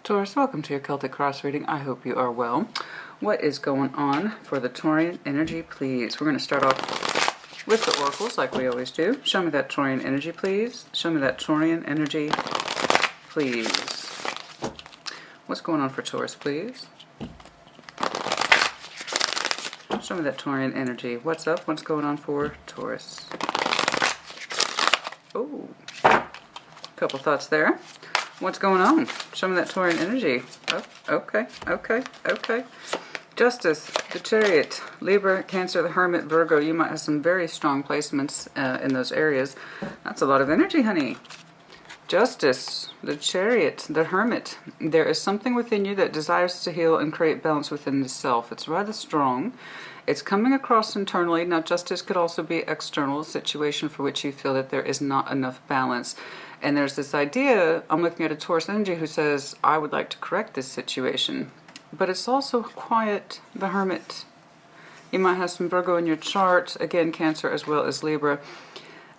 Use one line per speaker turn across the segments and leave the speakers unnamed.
Taurus, welcome to your Celtic Cross reading. I hope you are well. What is going on for the Taurian energy, please? We're going to start off with the oracles like we always do. Show me that Taurian energy, please. Show me that Taurian energy, please. What's going on for Taurus, please? Show me that Taurian energy. What's up? What's going on for Taurus? Oh, couple thoughts there. What's going on? Show me that Taurian energy. Oh, okay. Justice, the Chariot, Libra, Cancer, the Hermit, Virgo. You might have some very strong placements in those areas. That's a lot of energy, honey. Justice, the Chariot, the Hermit. There is something within you that desires to heal and create balance within the self. It's rather strong. It's coming across internally. Now, justice could also be external, a situation for which you feel that there is not enough balance. And there's this idea, I'm looking at a Taurus energy who says, I would like to correct this situation. But it's also quiet, the Hermit. You might have some Virgo in your chart, again, Cancer as well as Libra.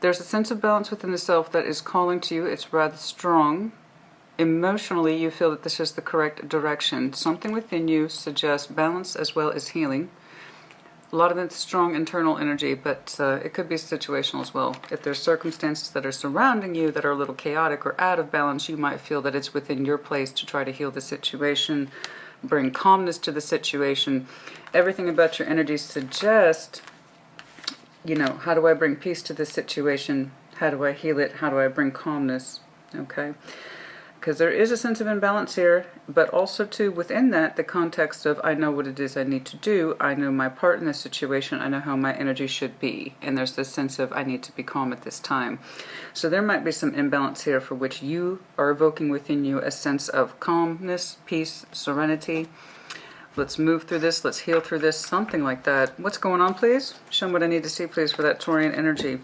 There's a sense of balance within the self that is calling to you. It's rather strong. Emotionally, you feel that this is the correct direction. Something within you suggests balance as well as healing. A lot of it's strong internal energy, but it could be situational as well. If there's circumstances that are surrounding you that are a little chaotic or out of balance, you might feel that it's within your place to try to heal the situation, bring calmness to the situation. Everything about your energy suggests, you know, how do I bring peace to this situation? How do I heal it? How do I bring calmness? Okay? Because there is a sense of imbalance here, but also too within that the context of I know what it is I need to do, I know my part in this situation, I know how my energy should be, and there's this sense of I need to be calm at this time. So there might be some imbalance here for which you are evoking within you a sense of calmness, peace, serenity. Let's move through this, let's heal through this, something like that. What's going on, please? Show me what I need to see, please, for that Taurian energy.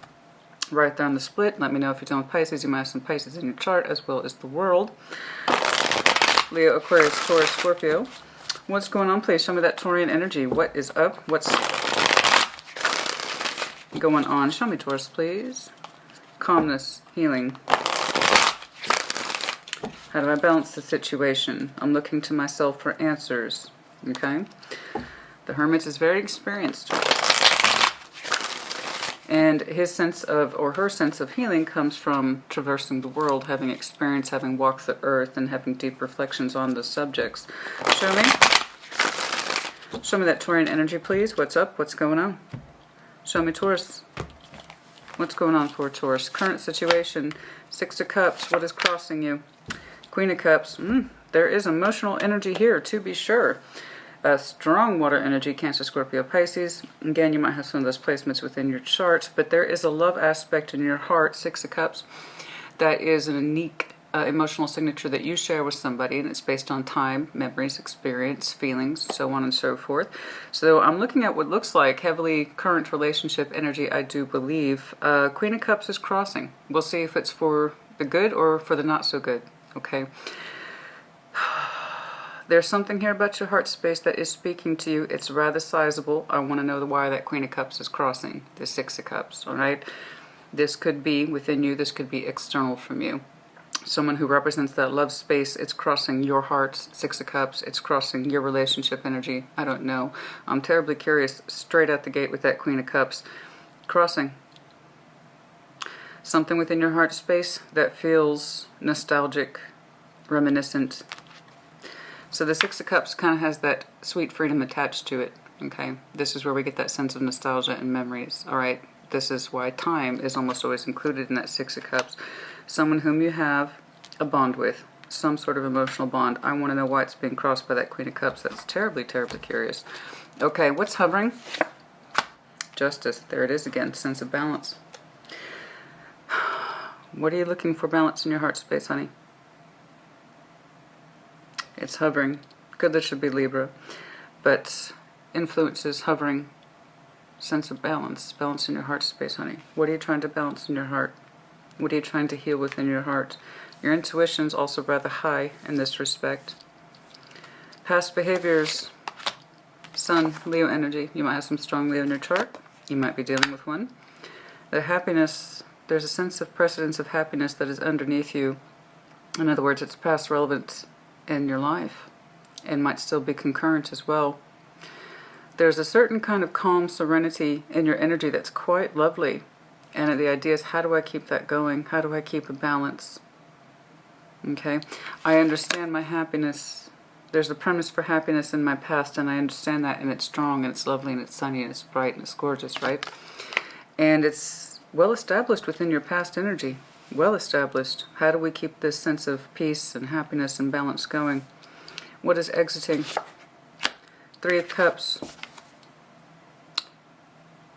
Right there on the split. Let me know if you're dealing with Pisces. You might have some Pisces in your chart as well as the world. Leo, Aquarius, Taurus, Scorpio. What's going on, please? Show me that Taurian energy. What is up? What's going on? Show me, Taurus, please. Calmness, healing. How do I balance the situation? I'm looking to myself for answers. Okay? The Hermit is very experienced. And his sense of, or her sense of healing comes from traversing the world, having experience, having walked the earth, and having deep reflections on the subjects. Show me that Taurian energy, please. What's up? What's going on? Show me, Taurus. What's going on for Taurus? Current situation. Six of Cups. What is crossing you? Queen of Cups. There is emotional energy here, to be sure. Strong water energy, Cancer, Scorpio, Pisces. Again, you might have some of those placements within your charts, but there is a love aspect in your heart, Six of Cups, that is a unique emotional signature that you share with somebody, and it's based on time, memories, experience, feelings, so on and so forth. So I'm looking at what looks like heavily current relationship energy, I do believe. Queen of Cups is crossing. We'll see if it's for the good or for the not so good, okay? There's something here about your heart space that is speaking to you. It's rather sizable. I want to know why that Queen of Cups is crossing the Six of Cups, all right? This could be within you. This could be external from you. Someone who represents that love space, it's crossing your heart, Six of Cups. It's crossing your relationship energy. I don't know. I'm terribly curious straight out the gate with that Queen of Cups. Crossing. Something within your heart space that feels nostalgic, reminiscent. So the Six of Cups kind of has that sweet freedom attached to it, okay? This is where we get that sense of nostalgia and memories, all right? This is why time is almost always included in that Six of Cups. Someone whom you have a bond with, some sort of emotional bond. I want to know why it's being crossed by that Queen of Cups. That's terribly, terribly curious. Okay, what's hovering? Justice. There it is again, sense of balance. What are you looking for balance in your heart space, honey? It's hovering. Good, that should be Libra. But influences hovering. Sense of balance. Balance in your heart space, honey. What are you trying to balance in your heart? What are you trying to heal within your heart? Your intuition's also rather high in this respect. Past behaviors. Sun, Leo energy. You might have some strong Leo in your chart. You might be dealing with one. The happiness. There's a sense of precedence of happiness that is underneath you. In other words, it's past relevant in your life, and might still be concurrent as well. There's a certain kind of calm serenity in your energy that's quite lovely. And the idea is, how do I keep that going? How do I keep a balance? Okay. I understand my happiness. There's a premise for happiness in my past, and I understand that, and it's strong, and it's lovely, and it's sunny, and it's bright, and it's gorgeous, right? And it's well established within your past energy. Well established. How do we keep this sense of peace and happiness and balance going? What is exiting? Three of Cups.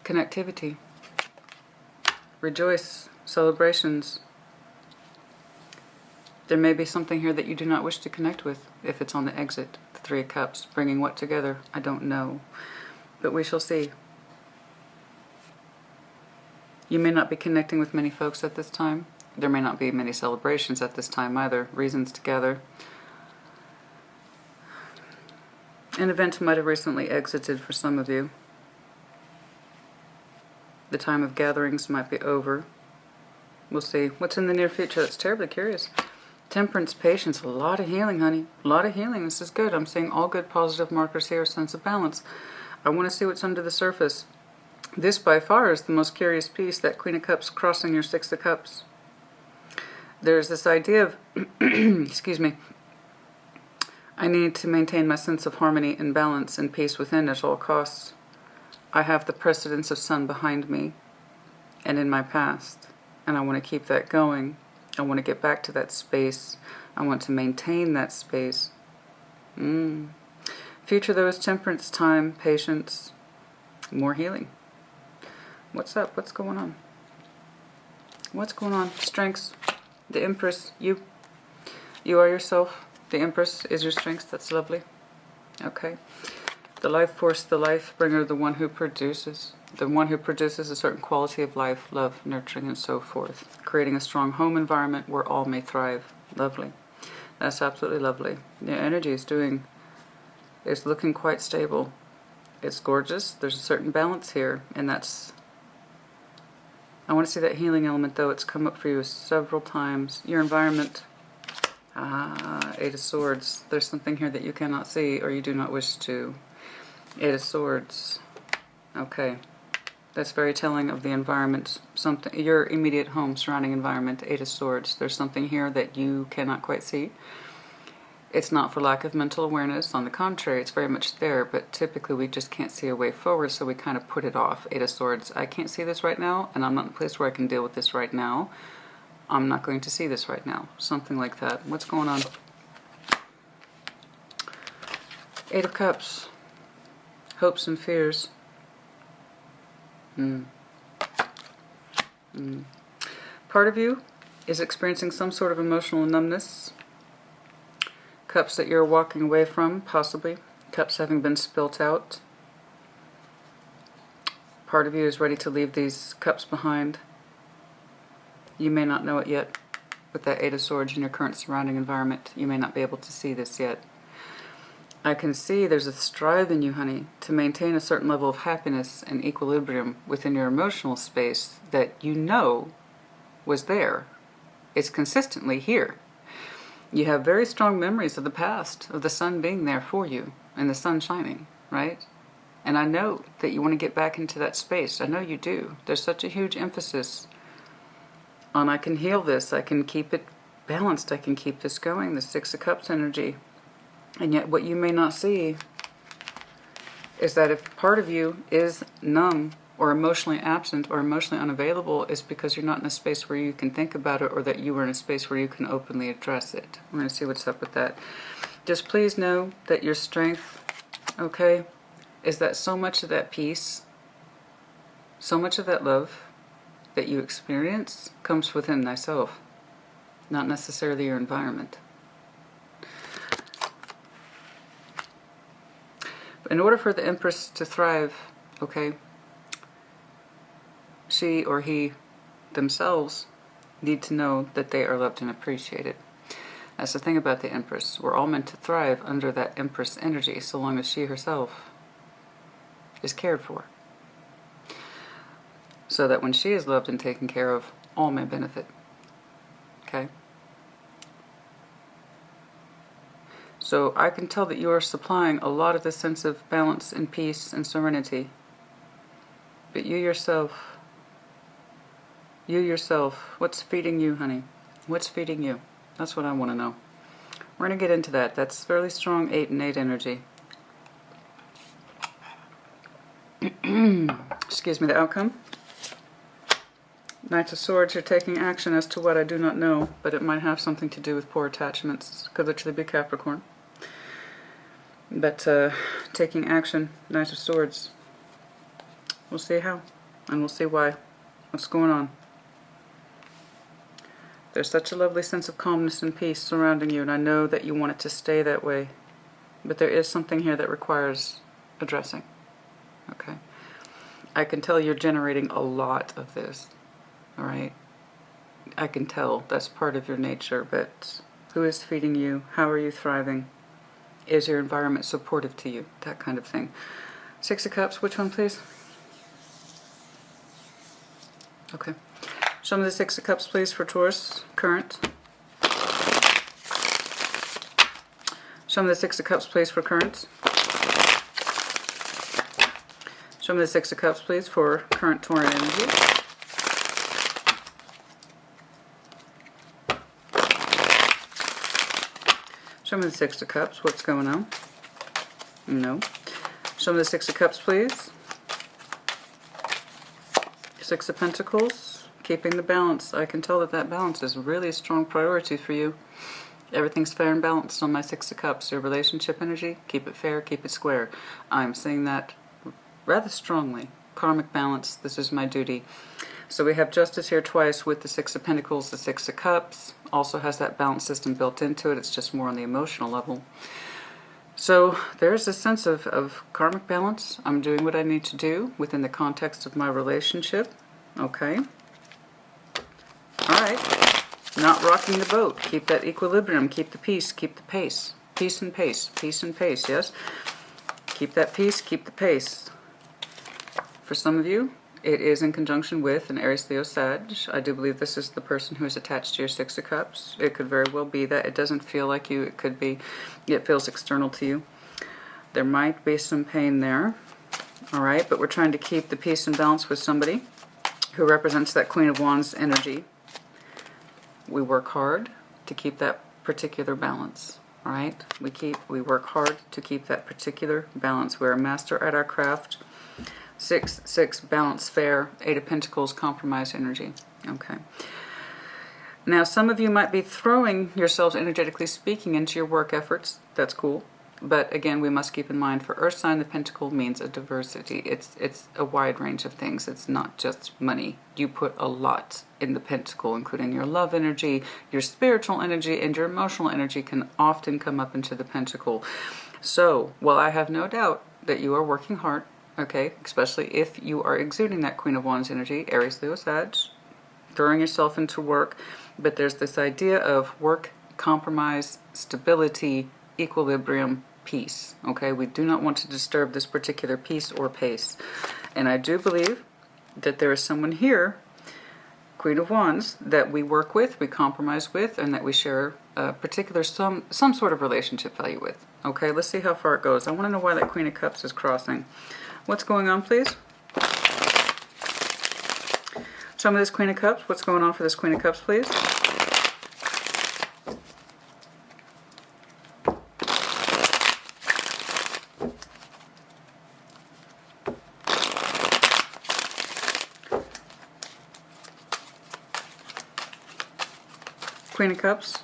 Connectivity. Rejoice. Celebrations. There may be something here that you do not wish to connect with if it's on the exit. The Three of Cups. Bringing what together? I don't know. But we shall see. You may not be connecting with many folks at this time. There may not be many celebrations at this time either. Reasons to gather. An event might have recently exited for some of you. The time of gatherings might be over. We'll see. What's in the near future? That's terribly curious. Temperance, patience, a lot of healing, honey. A lot of healing. This is good. I'm seeing all good positive markers here. Sense of balance. I want to see what's under the surface. This by far is the most curious piece, that Queen of Cups crossing your Six of Cups. There's this idea of, excuse me, I need to maintain my sense of harmony and balance and peace within at all costs. I have the precedence of Sun behind me and in my past, and I want to keep that going. I want to get back to that space. I want to maintain that space. Future, though, is temperance, time, patience, more healing. What's up? What's going on? What's going on? Strengths. The Empress. You are yourself. The Empress is your strength. That's lovely. Okay. The life force, the life bringer, the one who produces. The one who produces a certain quality of life, love, nurturing, and so forth. Creating a strong home environment where all may thrive. Lovely. That's absolutely lovely. The energy is looking quite stable. It's gorgeous. There's a certain balance here, and that's... I want to see that healing element, though. It's come up for you several times. Your environment. Eight of Swords. There's something here that you cannot see or you do not wish to. Eight of Swords. Okay. That's very telling of the environment. Something, your immediate home, surrounding environment. Eight of Swords. There's something here that you cannot quite see. It's not for lack of mental awareness. On the contrary, it's very much there, but typically we just can't see a way forward, so we kind of put it off. Eight of Swords. I can't see this right now, and I'm not in a place where I can deal with this right now. I'm not going to see this right now. Something like that. What's going on? Eight of Cups. Hopes and fears. Part of you is experiencing some sort of emotional numbness. Cups that you're walking away from, possibly. Cups having been spilt out. Part of you is ready to leave these cups behind. You may not know it yet. With that Eight of Swords in your current surrounding environment, you may not be able to see this yet. I can see there's a strive in you, honey, to maintain a certain level of happiness and equilibrium within your emotional space that you know was there. It's consistently here. You have very strong memories of the past, of the sun being there for you, and the sun shining, right? And I know that you want to get back into that space. I know you do. There's such a huge emphasis on I can heal this, I can keep it balanced, I can keep this going, the Six of Cups energy. And yet what you may not see is that if part of you is numb or emotionally absent or emotionally unavailable, is because you're not in a space where you can think about it, or that you were in a space where you can openly address it. We're going to see what's up with that. Just please know that your strength, okay, is that so much of that peace, so much of that love that you experience comes within thyself, not necessarily your environment. In order for the Empress to thrive, okay, she or he themselves need to know that they are loved and appreciated. That's the thing about the Empress. We're all meant to thrive under that Empress energy so long as she herself is cared for. So that when she is loved and taken care of, all may benefit. Okay? So I can tell that you are supplying a lot of the sense of balance and peace and serenity. But you yourself, what's feeding you, honey? What's feeding you? That's what I want to know. We're going to get into that. That's fairly strong 8 and 8 energy. Excuse me, the outcome. Knights of Swords, you're taking action as to what I do not know, but it might have something to do with poor attachments. Could literally be Capricorn. But taking action, Knight of Swords. We'll see how, and we'll see why. What's going on? There's such a lovely sense of calmness and peace surrounding you, and I know that you want it to stay that way. But there is something here that requires addressing. Okay? I can tell you're generating a lot of this. Alright? I can tell that's part of your nature, but who is feeding you? How are you thriving? Is your environment supportive to you? That kind of thing. 6 of Cups, which one please? Okay. Show me the 6 of Cups please for Taurus, current. Show me the 6 of Cups please for current. Show me the 6 of Cups please for current Taurean energy. Show me the 6 of Cups. What's going on? No. Show me the 6 of Cups, please. 6 of Pentacles. Keeping the balance. I can tell that that balance is really a strong priority for you. Everything's fair and balanced on my 6 of Cups. Your relationship energy, keep it fair, keep it square. I'm saying that rather strongly. Karmic balance. This is my duty. So we have Justice here twice with the 6 of Pentacles, the 6 of Cups. Also has that balance system built into it. It's just more on the emotional level. So there's a sense of karmic balance. I'm doing what I need to do within the context of my relationship. Okay. Alright. Not rocking the boat. Keep that equilibrium. Keep the peace. Keep the pace. Peace and pace. Peace and pace, yes? Keep that peace. Keep the pace. For some of you, it is in conjunction with an Aries, Leo, Sag. I do believe this is the person who is attached to your 6 of Cups. It could very well be that. It doesn't feel like you. It could be. It feels external to you. There might be some pain there. Alright, but we're trying to keep the peace and balance with somebody who represents that Queen of Wands energy. We work hard to keep that particular balance. Alright? We work hard to keep that particular balance. We're a master at our craft. 6, 6, balance, fair. 8 of Pentacles, compromise energy. Okay. Now, some of you might be throwing yourselves, energetically speaking, into your work efforts. That's cool. But again, we must keep in mind, for Earth sign, the Pentacle means a diversity. It's a wide range of things. It's not just money. You put a lot in the Pentacle, including your love energy, your spiritual energy, and your emotional energy can often come up into the Pentacle. So, while I have no doubt that you are working hard, okay, especially if you are exuding that Queen of Wands energy, Aries, Leo, Sag, throwing yourself into work. But there's this idea of work, compromise, stability, equilibrium, peace. Okay, we do not want to disturb this particular peace or pace. And I do believe that there is someone here, Queen of Wands, that we work with, we compromise with, and that we share a particular some sort of relationship value with. Okay, let's see how far it goes. I want to know why that Queen of Cups is crossing. What's going on, please? Show me this Queen of Cups. What's going on for this Queen of Cups, please? Queen of Cups.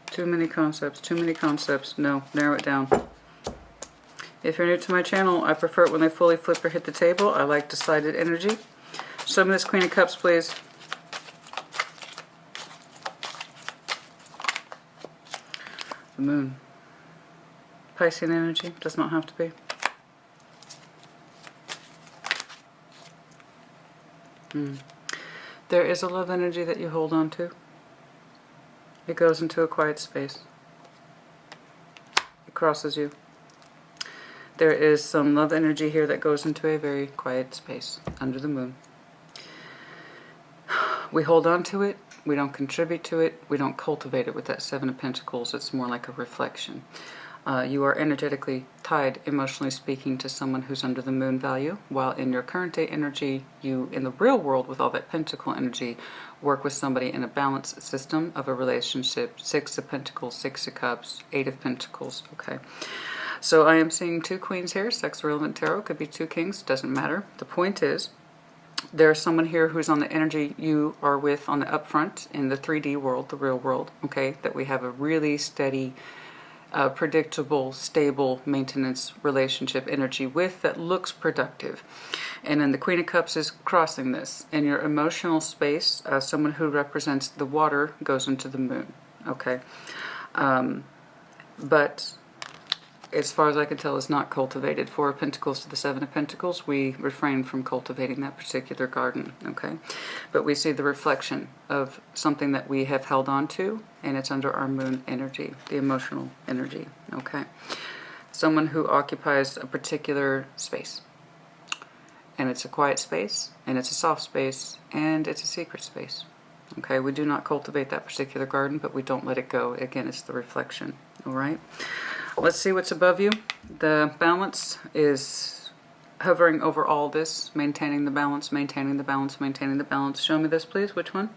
Too many concepts, too many concepts. No, narrow it down. If you're new to my channel, I prefer it when they fully flip or hit the table. I like decided energy. Show me this Queen of Cups, please. The Moon. Piscean energy. Does not have to be. There is a love energy that you hold on to. It goes into a quiet space. It crosses you. There is some love energy here that goes into a very quiet space under the moon. We hold on to it. We don't contribute to it. We don't cultivate it with that Seven of Pentacles. It's more like a reflection. You are energetically tied, emotionally speaking, to someone who's under the moon value, while in your current day energy, you, in the real world, with all that pentacle energy, work with somebody in a balanced system of a relationship. Six of Pentacles, Six of Cups, Eight of Pentacles, okay? So I am seeing two queens here, sex-relevant tarot, could be two kings, doesn't matter. The point is, there's someone here who's on the energy you are with on the upfront in the 3D world, the real world, okay, that we have a really steady, predictable, stable maintenance relationship energy with that looks productive. And then the Queen of Cups is crossing this. In your emotional space, someone who represents the water goes into the moon, okay? But as far as I can tell, is not cultivated. Four of Pentacles to the Seven of Pentacles, we refrain from cultivating that particular garden, okay? But we see the reflection of something that we have held on to, and it's under our moon energy, the emotional energy, okay? Someone who occupies a particular space. And it's a quiet space, and it's a soft space, and it's a secret space, okay? We do not cultivate that particular garden, but we don't let it go. Again, it's the reflection, all right? Let's see what's above you. The balance is hovering over all this, maintaining the balance, maintaining the balance, maintaining the balance. Show me this, please. Which one?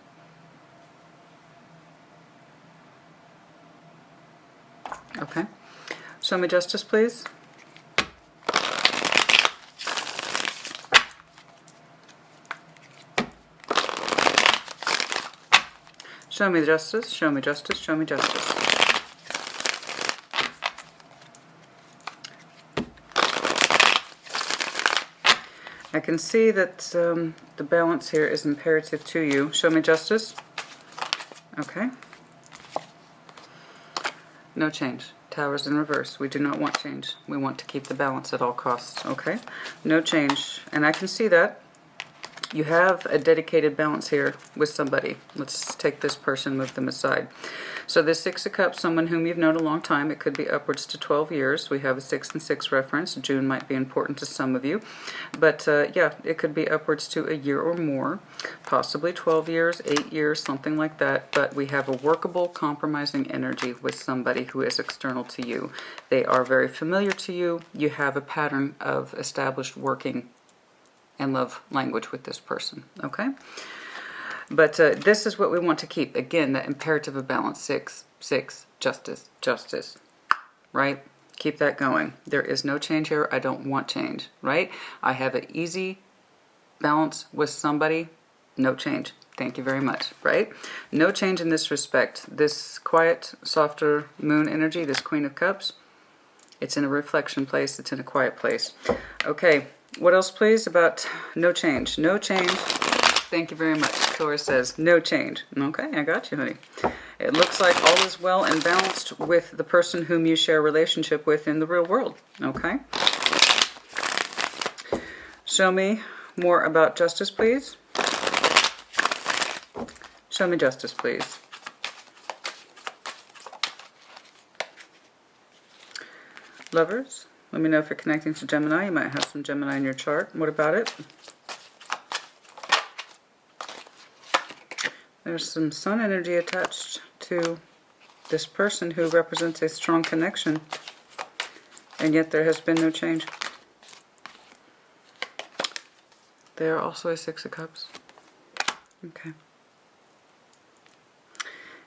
Okay. Show me justice, please. Show me justice, show me justice, show me justice. I can see that the balance here is imperative to you. Show me justice. Okay. No change. Towers in reverse. We do not want change. We want to keep the balance at all costs. Okay. No change. And I can see that. You have a dedicated balance here with somebody. Let's take this person, move them aside. So this Six of Cups, someone whom you've known a long time. It could be upwards to 12 years. We have a 6 and 6 reference. June might be important to some of you. But yeah, it could be upwards to a year or more. Possibly 12 years, 8 years, something like that. But we have a workable, compromising energy with somebody who is external to you. They are very familiar to you. You have a pattern of established working and love language with this person, okay? But this is what we want to keep. Again, that imperative of balance. 6, 6, justice, justice, right? Keep that going. There is no change here. I don't want change, right? I have an easy balance with somebody. No change. Thank you very much, right? No change in this respect. This quiet, softer moon energy, this Queen of Cups, it's in a reflection place. It's in a quiet place. Okay. What else, please, about no change? No change. Thank you very much. Taurus says no change. Okay, I got you, honey. It looks like all is well and balanced with the person whom you share a relationship with in the real world. Okay. Show me more about justice, please. Show me justice, please. Lovers. Let me know if you're connecting to Gemini. You might have some Gemini in your chart. What about it? There's some sun energy attached to this person who represents a strong connection, and yet there has been no change. They are also a Six of Cups. Okay.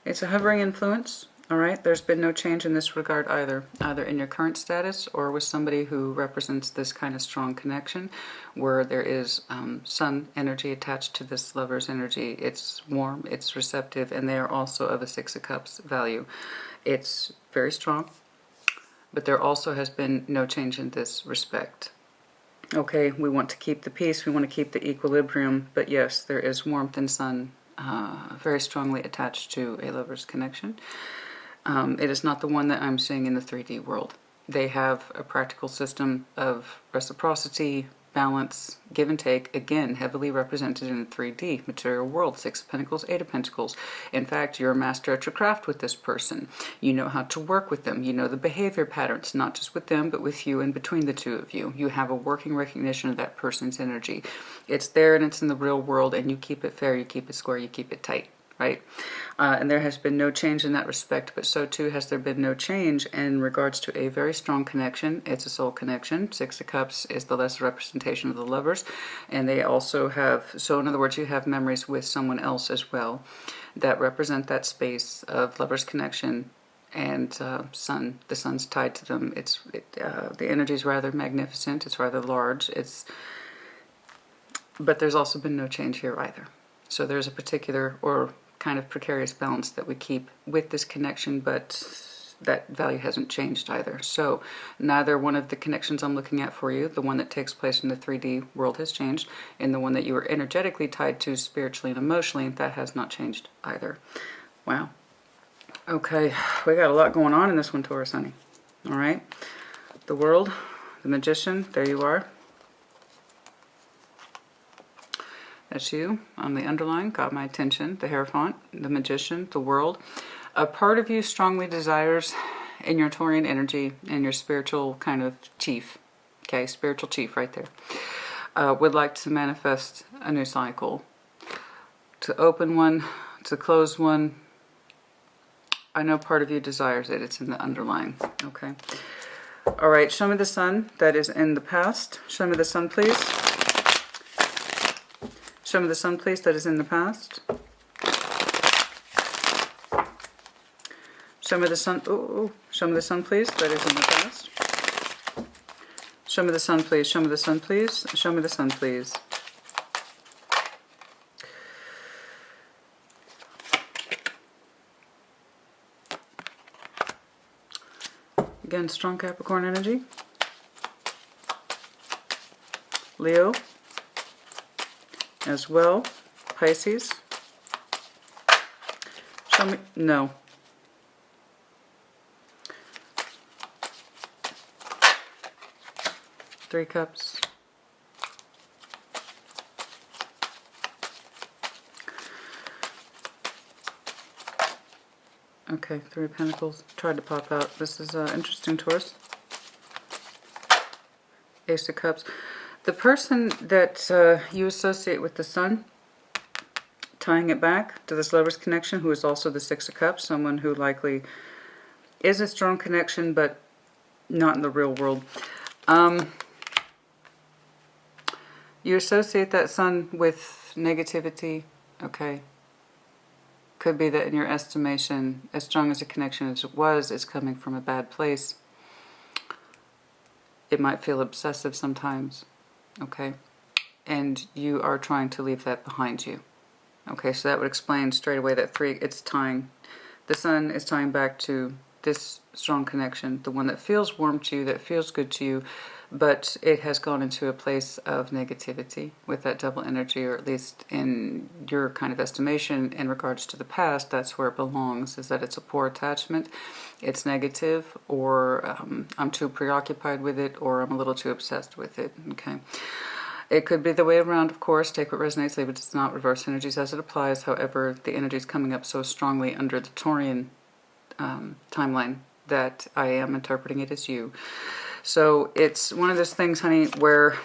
It's a hovering influence. All right, there's been no change in this regard either in your current status or with somebody who represents this kind of strong connection where there is sun energy attached to this lover's energy. It's warm, it's receptive, and they are also of a Six of Cups value. It's very strong, but there also has been no change in this respect. Okay, we want to keep the peace, we want to keep the equilibrium, but yes, there is warmth and sun very strongly attached to a lover's connection. It is not the one that I'm seeing in the 3D world. They have a practical system of reciprocity, balance, give and take, again, heavily represented in the 3D, material world, Six of Pentacles, Eight of Pentacles. In fact, you're a master at your craft with this person. You know how to work with them. You know the behavior patterns, not just with them, but with you and between the two of you. You have a working recognition of that person's energy. It's there and it's in the real world, and you keep it fair, you keep it square, you keep it tight. Right? And there has been no change in that respect, but so too has there been no change in regards to a very strong connection. It's a soul connection. Six of Cups is the lesser representation of the lovers, and they also have, so in other words, you have memories with someone else as well that represent that space of lovers connection. And sun, the sun's tied to them. The energy is rather magnificent. It's rather large. But there's also been no change here either. So there's a particular or kind of precarious balance that we keep with this connection, but that value hasn't changed either. So neither one of the connections I'm looking at for you, the one that takes place in the 3D world, has changed, and the one that you are energetically tied to spiritually and emotionally, that has not changed either. Wow. Okay, we got a lot going on in this one, Taurus, honey. All right. The World, the Magician, there you are. That's you on the underline, got my attention. The Hierophant, the Magician, the World. A part of you strongly desires in your Taurian energy and your spiritual kind of chief, okay, spiritual chief right there, would like to manifest a new cycle, to open one, to close one. I know part of you desires it. It's in the underline, okay. All right, show me the sun that is in the past. Show me the sun, please. Show me the sun, please, that is in the past. Show me the sun. Ooh, show me the sun, please, that is in the past. Show me the sun, please. Show me the sun, please. Show me the sun, please. Again, strong Capricorn energy. Leo. As well, Pisces. Show me, no. Three Cups. Okay, Three of Pentacles. Tried to pop out. This is interesting, Taurus. Ace of Cups. The person that you associate with the sun, tying it back to this lover's connection, who is also the Six of Cups, someone who likely is a strong connection, but not in the real world. You associate that sun with negativity, okay? Could be that in your estimation, as strong as a connection as it was, it's coming from a bad place. It might feel obsessive sometimes. Okay, and you are trying to leave that behind you. Okay, so that would explain straight away that it's tying, the sun is tying back to this strong connection, the one that feels warm to you, that feels good to you, but it has gone into a place of negativity with that double energy, or at least in your kind of estimation in regards to the past, that's where it belongs, is that it's a poor attachment, it's negative, or I'm too preoccupied with it, or I'm a little too obsessed with it, okay? It could be the way around, of course, take what resonates, leave it does not, reverse energies as it applies. However, the energy is coming up so strongly under the Taurian timeline that I am interpreting it as you. So it's one of those things, honey, where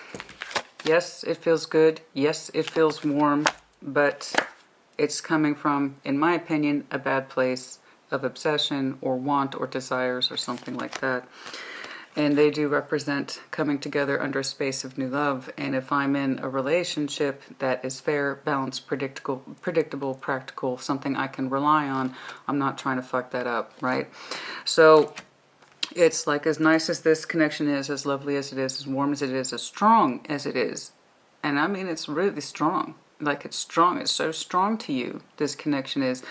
yes, it feels good, yes, it feels warm, but it's coming from, in my opinion, a bad place of obsession or want or desires or something like that. And they do represent coming together under a space of new love. And if I'm in a relationship that is fair, balanced, predictable, practical, something I can rely on, I'm not trying to fuck that up, right? So it's like, as nice as this connection is, as lovely as it is, as warm as it is, as strong as it is. And I mean, it's really strong. Like, it's strong. It's so strong to you, this connection is,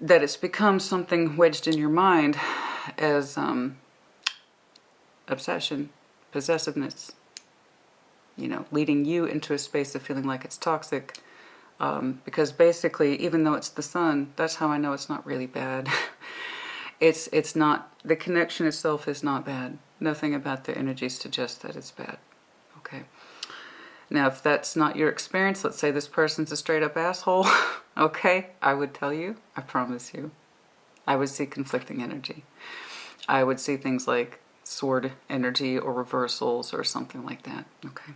that it's become something wedged in your mind as obsession, possessiveness, you know, leading you into a space of feeling like it's toxic. Because basically, even though it's the sun, that's how I know it's not really bad. It's not, the connection itself is not bad. Nothing about the energy suggests that it's bad. Okay. Now, if that's not your experience, let's say this person's a straight up asshole, okay, I would tell you, I promise you, I would see conflicting energy. I would see things like sword energy or reversals or something like that, okay?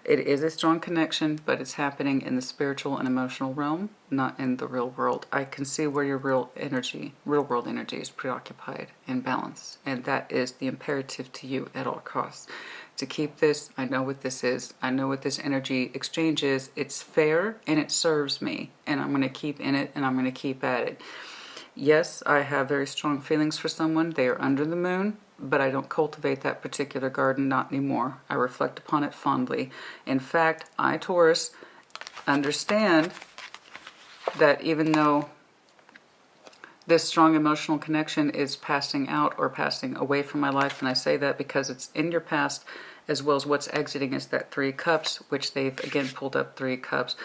It is a strong connection, but it's happening in the spiritual and emotional realm, not in the real world. I can see where your real world energy is preoccupied and balanced, and that is the imperative to you at all costs. To keep this, I know what this is. I know what this energy exchange is. It's fair and it serves me, and I'm going to keep in it and I'm going to keep at it. Yes, I have very strong feelings for someone. They are under the moon, but I don't cultivate that particular garden, not anymore. I reflect upon it fondly. In fact, I, Taurus, understand that even though this strong emotional connection is passing out or passing away from my life, and I say that because it's in your past as well as what's exiting is that 3 cups, which they've again pulled up 3 cups.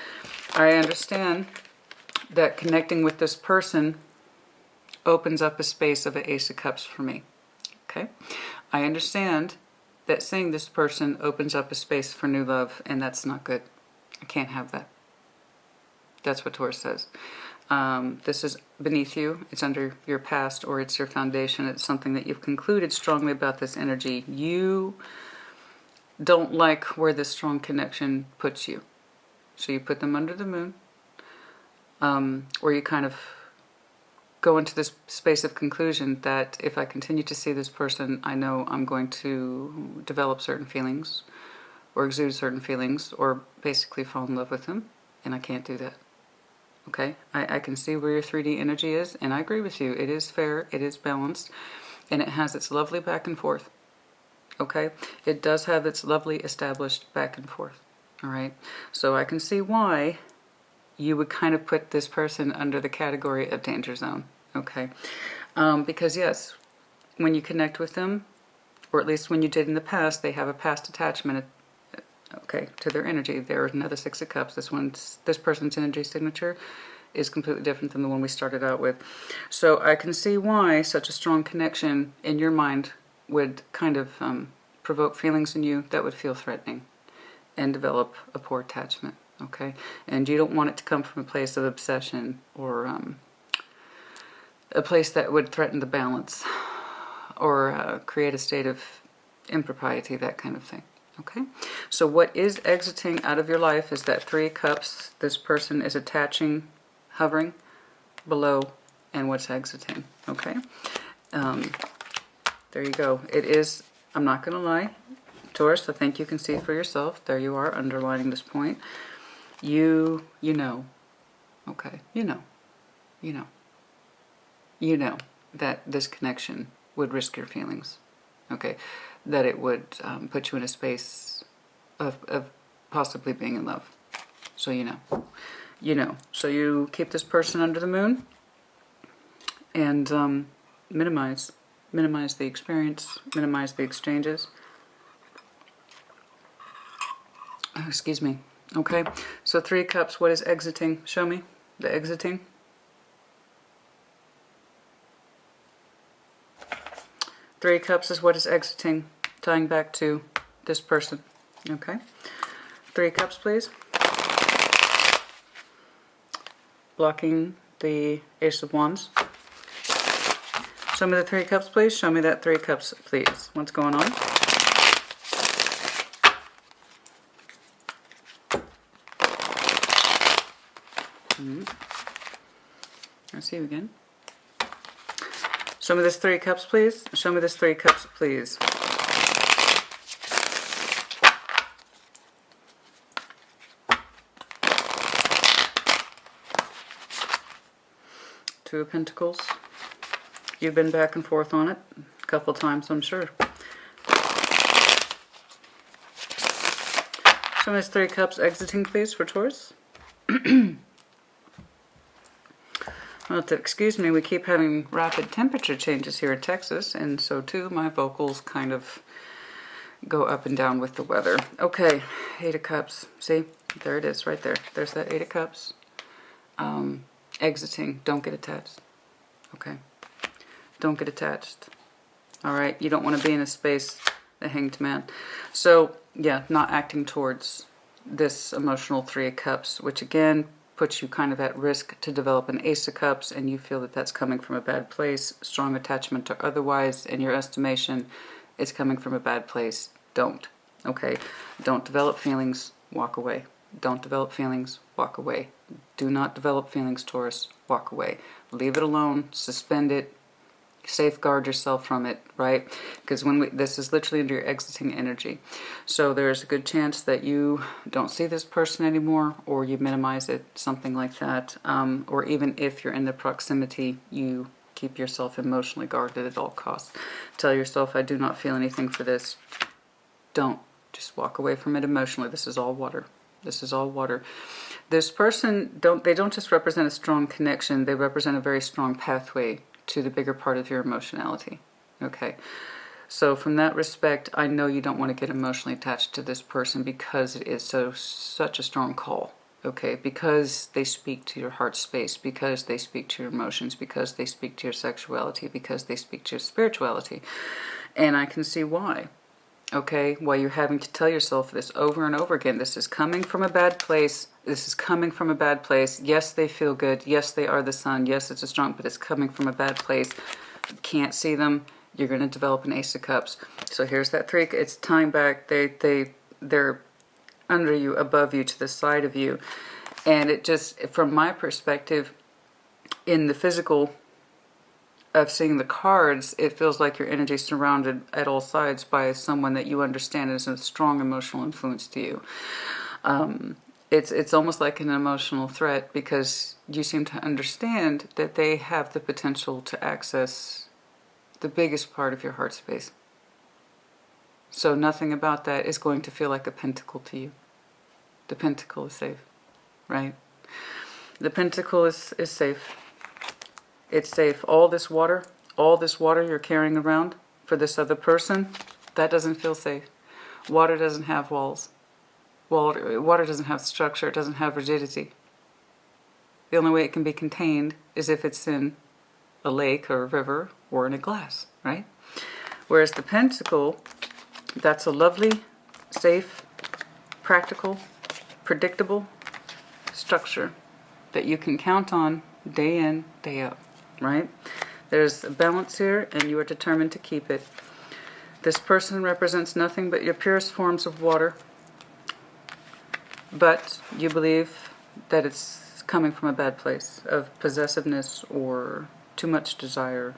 I understand that connecting with this person opens up a space of an Ace of Cups for me. Okay? I understand that seeing this person opens up a space for new love, and that's not good. I can't have that. That's what Taurus says. This is beneath you. It's under your past, or it's your foundation. It's something that you've concluded strongly about this energy. You don't like where this strong connection puts you. So you put them under the moon, or you kind of go into this space of conclusion that if I continue to see this person, I know I'm going to develop certain feelings or exude certain feelings or basically fall in love with him, and I can't do that. Okay? I can see where your 3D energy is, and I agree with you. It is fair, it is balanced, and it has its lovely back and forth. Okay? It does have its lovely established back and forth. All right? So I can see why you would kind of put this person under the category of danger zone, okay? Because yes, when you connect with them, or at least when you did in the past, they have a past attachment, okay, to their energy. There's another 6 of Cups. This person's energy signature is completely different than the one we started out with. So I can see why such a strong connection in your mind would kind of provoke feelings in you that would feel threatening and develop a poor attachment. Okay, and you don't want it to come from a place of obsession or a place that would threaten the balance or create a state of impropriety, that kind of thing. Okay, so what is exiting out of your life is that 3 cups. This person is attaching, hovering below, and what's exiting. Okay, there you go. It is, I'm not going to lie, Taurus, I think you can see for yourself. There you are, underlining this point. You know, okay, you know that this connection would risk your feelings, okay, that it would put you in a space of possibly being in love. So you know, so you keep this person under the moon and minimize the experience, minimize the exchanges. Oh, excuse me. Okay, so 3 cups, what is exiting? Show me the exiting. Three cups is what is exiting, tying back to this person. Okay, 3 cups, please. Blocking the Ace of Wands. Show me the 3 cups, please. Show me that 3 cups, please. What's going on? I see you again. Show me this 3 cups, please. Show me this 3 cups, please. Two of Pentacles. You've been back and forth on it a couple times, I'm sure. Show me this 3 cups exiting, please, for Taurus. Well, excuse me, we keep having rapid temperature changes here in Texas, and so too my vocals kind of go up and down with the weather. Okay, 8 of Cups. See, there it is right there. There's that 8 of Cups. Exiting. Don't get attached. Okay? Don't get attached. All right? You don't want to be in a space The Hanged Man. So, yeah, not acting towards this emotional Three of Cups, which again puts you kind of at risk to develop an Ace of Cups, and you feel that that's coming from a bad place, strong attachment or otherwise, in your estimation, it's coming from a bad place. Don't. Okay? Don't develop feelings, walk away. Don't develop feelings, walk away. Do not develop feelings, Taurus, walk away. Leave it alone, suspend it, safeguard yourself from it, right? Because this is literally under your exiting energy. So there's a good chance that you don't see this person anymore, or you minimize it, something like that. Or even if you're in the proximity, you keep yourself emotionally guarded at all costs. Tell yourself, I do not feel anything for this. Don't. Just walk away from it emotionally. This is all water. This is all water. This person, they don't just represent a strong connection, they represent a very strong pathway to the bigger part of your emotionality. Okay, so from that respect, I know you don't want to get emotionally attached to this person because it is such a strong call. Okay, because they speak to your heart space, because they speak to your emotions, because they speak to your sexuality, because they speak to your spirituality. And I can see why. Okay, why you're having to tell yourself this over and over again. This is coming from a bad place. This is coming from a bad place. Yes, they feel good. Yes, they are the sun. Yes, it's a strong, but it's coming from a bad place. You can't see them. You're going to develop an Ace of Cups. So here's that three. It's tying back. They're under you, above you, to the side of you. And it just, from my perspective, in the physical of seeing the cards, it feels like your energy is surrounded at all sides by someone that you understand is a strong emotional influence to you. It's almost like an emotional threat because you seem to understand that they have the potential to access the biggest part of your heart space. So nothing about that is going to feel like a pentacle to you. The pentacle is safe, right? The pentacle is safe. It's safe. All this water you're carrying around for this other person, that doesn't feel safe. Water doesn't have walls. Water doesn't have structure. It doesn't have rigidity. The only way it can be contained is if it's in a lake or a river or in a glass, right? Whereas the pentacle, that's a lovely, safe, practical, predictable structure that you can count on day in, day out. Right? There's a balance here, and you are determined to keep it. This person represents nothing but your purest forms of water, but you believe that it's coming from a bad place of possessiveness or too much desire,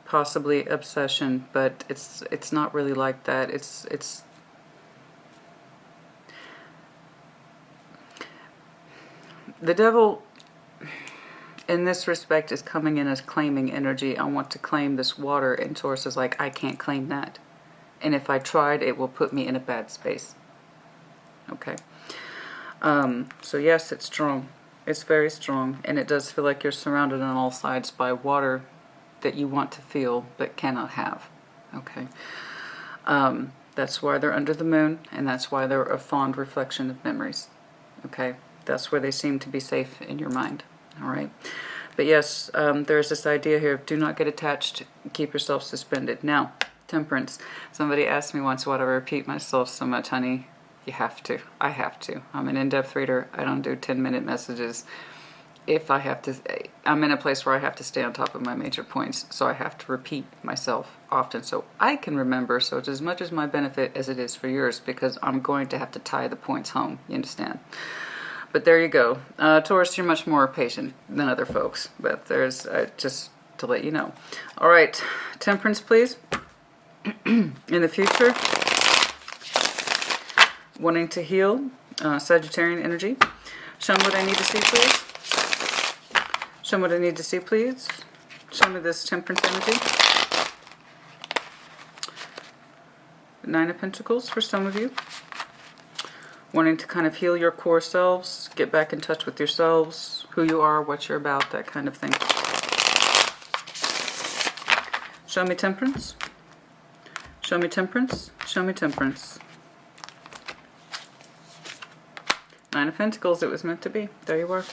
possibly obsession, but it's not really like that. It's the devil, in this respect, is coming in as claiming energy. I want to claim this water, and Taurus is like, I can't claim that. And if I tried, it will put me in a bad space. Okay. So yes, it's strong. It's very strong, and it does feel like you're surrounded on all sides by water that you want to feel but cannot have. Okay. That's why they're under the moon, and that's why they're a fond reflection of memories. Okay. That's where they seem to be safe in your mind. All right. But yes, there's this idea here of do not get attached, keep yourself suspended. Now, temperance. Somebody asked me once, why do I repeat myself so much, honey? You have to. I have to. I'm an in-depth reader. I don't do 10-minute messages. If I have to, I'm in a place where I have to stay on top of my major points, so I have to repeat myself often so I can remember, so it's as much as my benefit as it is for yours, because I'm going to have to tie the points home. You understand? But there you go. Taurus, you're much more patient than other folks. But there's, just to let you know. All right. Temperance, please. In the future, wanting to heal Sagittarian energy. Show me what I need to see, please. Show me what I need to see, please. Show me this temperance energy. 9 of Pentacles for some of you. Wanting to kind of heal your core selves, get back in touch with yourselves, who you are, what you're about, that kind of thing. Show me temperance. Show me temperance. Show me temperance. 9 of Pentacles, it was meant to be. There you are.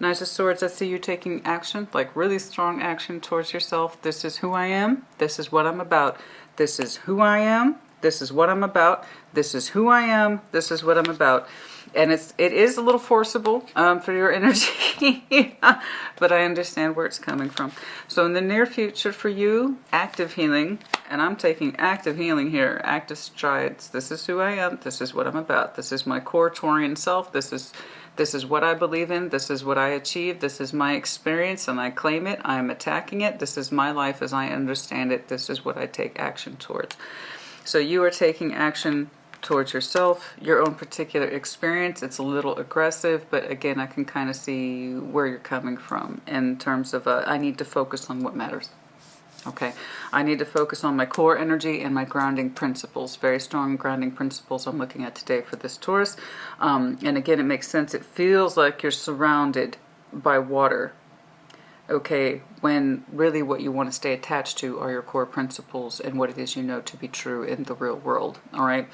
Knight of Swords, I see you taking action, like really strong action towards yourself. This is who I am. This is what I'm about. This is who I am. This is what I'm about. This is who I am. This is what I'm about. And it is a little forcible for your energy, but I understand where it's coming from. So in the near future for you, active healing, and I'm taking active healing here, active strides. This is who I am. This is what I'm about. This is my core Taurian self. This is what I believe in. This is what I achieve. This is my experience, and I claim it. I am attacking it. This is my life as I understand it. This is what I take action towards. So you are taking action towards yourself, your own particular experience. It's a little aggressive, but again, I can kind of see where you're coming from in terms of I need to focus on what matters. Okay, I need to focus on my core energy and my grounding principles. Very strong grounding principles I'm looking at today for this Taurus. And again, it makes sense. It feels like you're surrounded by water. Okay, when really what you want to stay attached to are your core principles and what it is you know to be true in the real world. All right,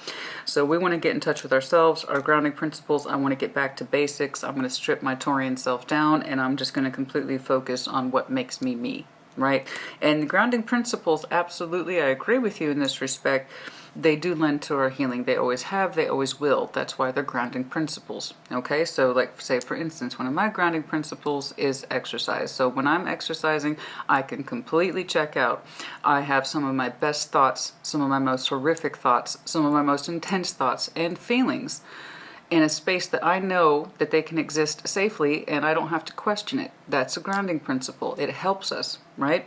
so we want to get in touch with ourselves, our grounding principles. I want to get back to basics. I'm going to strip my Taurian self down, and I'm just going to completely focus on what makes me me. Right? And the grounding principles, absolutely, I agree with you in this respect. They do lend to our healing. They always have, they always will. That's why they're grounding principles. Okay, so like say for instance, one of my grounding principles is exercise. So when I'm exercising, I can completely check out. I have some of my best thoughts, some of my most horrific thoughts, some of my most intense thoughts and feelings in a space that I know that they can exist safely and I don't have to question it. That's a grounding principle. It helps us, right?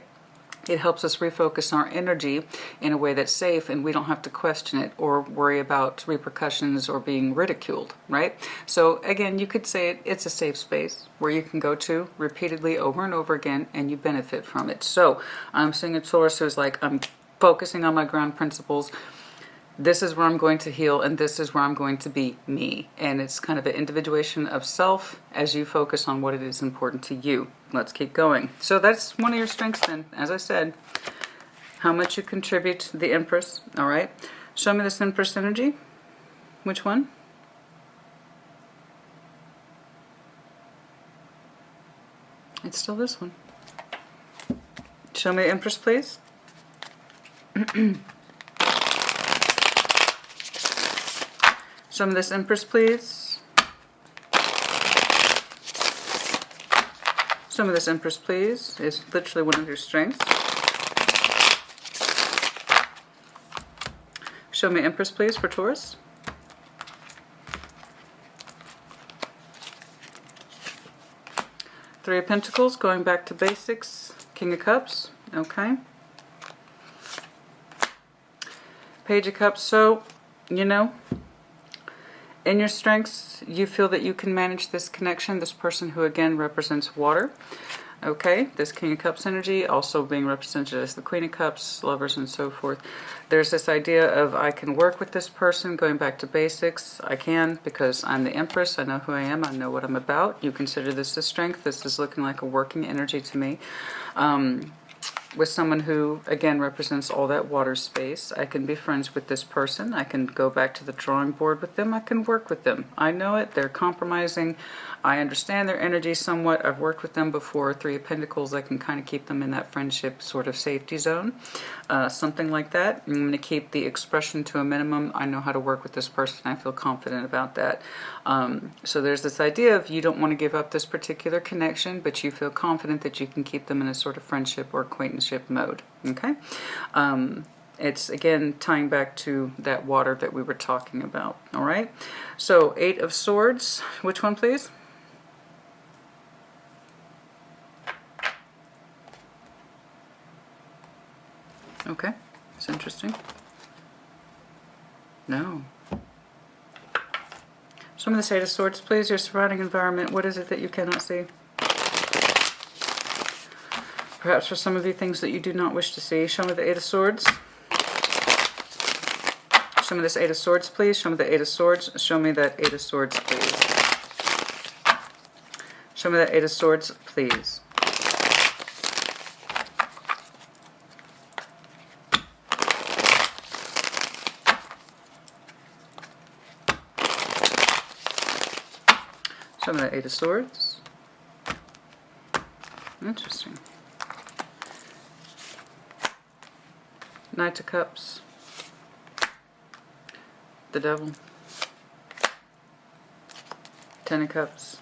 It helps us refocus our energy in a way that's safe and we don't have to question it or worry about repercussions or being ridiculed, right? So again, you could say it's a safe space where you can go to repeatedly over and over again and you benefit from it. So I'm seeing a Taurus who's like, I'm focusing on my ground principles. This is where I'm going to heal and this is where I'm going to be me. And it's kind of an individuation of self as you focus on what it is important to you. Let's keep going. So that's one of your strengths then, as I said, how much you contribute to the Empress. All right. Show me this Empress energy. Which one? It's still this one. Show me Empress, please. Show me this Empress, please. Show me this Empress, please. It's literally one of your strengths. Show me Empress, please, for Taurus. Three of Pentacles, going back to basics. King of Cups, okay. Page of Cups, so, you know, in your strengths, you feel that you can manage this connection, this person who again represents water. Okay, this King of Cups energy also being represented as the Queen of Cups, lovers and so forth. There's this idea of I can work with this person, going back to basics. I can because I'm the Empress. I know who I am. I know what I'm about. You consider this a strength. This is looking like a working energy to me. With someone who, again, represents all that water space. I can be friends with this person. I can go back to the drawing board with them. I can work with them. I know it. They're compromising. I understand their energy somewhat. I've worked with them before. Three of Pentacles, I can kind of keep them in that friendship sort of safety zone. Something like that. I'm going to keep the expression to a minimum. I know how to work with this person. I feel confident about that. So there's this idea of you don't want to give up this particular connection, but you feel confident that you can keep them in a sort of friendship or acquaintanceship mode. Okay? It's, again, tying back to that water that we were talking about. All right? So, Eight of Swords. Which one, please? Okay. It's interesting. No. Show me the Eight of Swords, please. Your surrounding environment. What is it that you cannot see? Perhaps for some of you, things that you do not wish to see. Show me the Eight of Swords. Show me this Eight of Swords, please. Show me the Eight of Swords. Show me that Eight of Swords, please. Show me that Eight of Swords, please. Show me that Eight of Swords. Interesting. Knight of Cups. The Devil. Ten of Cups.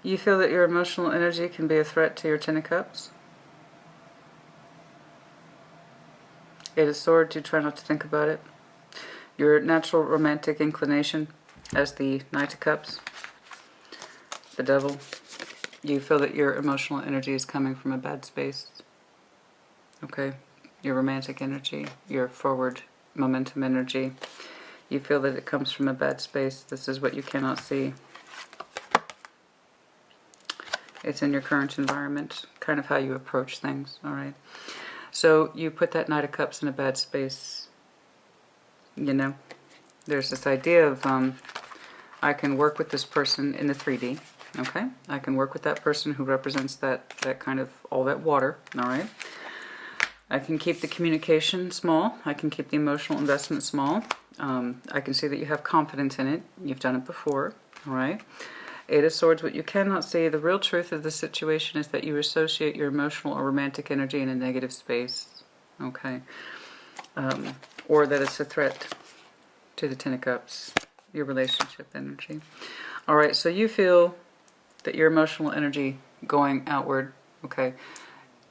You feel that your emotional energy can be a threat to your Ten of Cups. Eight of Swords, you try not to think about it. Your natural romantic inclination as the Knight of Cups. The Devil. You feel that your emotional energy is coming from a bad space. Okay. Your romantic energy, your forward momentum energy. You feel that it comes from a bad space. This is what you cannot see. It's in your current environment, kind of how you approach things, all right? So you put that Knight of Cups in a bad space, you know? There's this idea of, I can work with this person in the 3D, okay? I can work with that person who represents that kind of, all that water, all right? I can keep the communication small. I can keep the emotional investment small. I can see that you have confidence in it. You've done it before, all right? Eight of Swords, what you cannot see, the real truth of the situation is that you associate your emotional or romantic energy in a negative space, okay? Or that it's a threat to the Ten of Cups, your relationship energy. All right, so you feel that your emotional energy going outward, okay?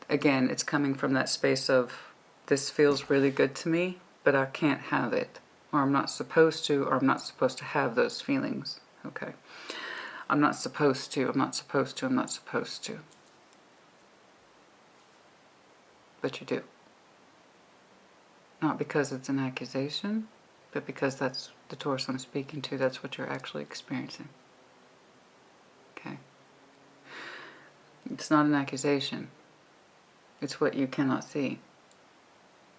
Again, it's coming from that space of, this feels really good to me, but I can't have it. Or I'm not supposed to, or I'm not supposed to have those feelings, okay? I'm not supposed to, I'm not supposed to, I'm not supposed to. But you do. Not because it's an accusation, but because that's the Taurus I'm speaking to, that's what you're actually experiencing. Okay? It's not an accusation. It's what you cannot see.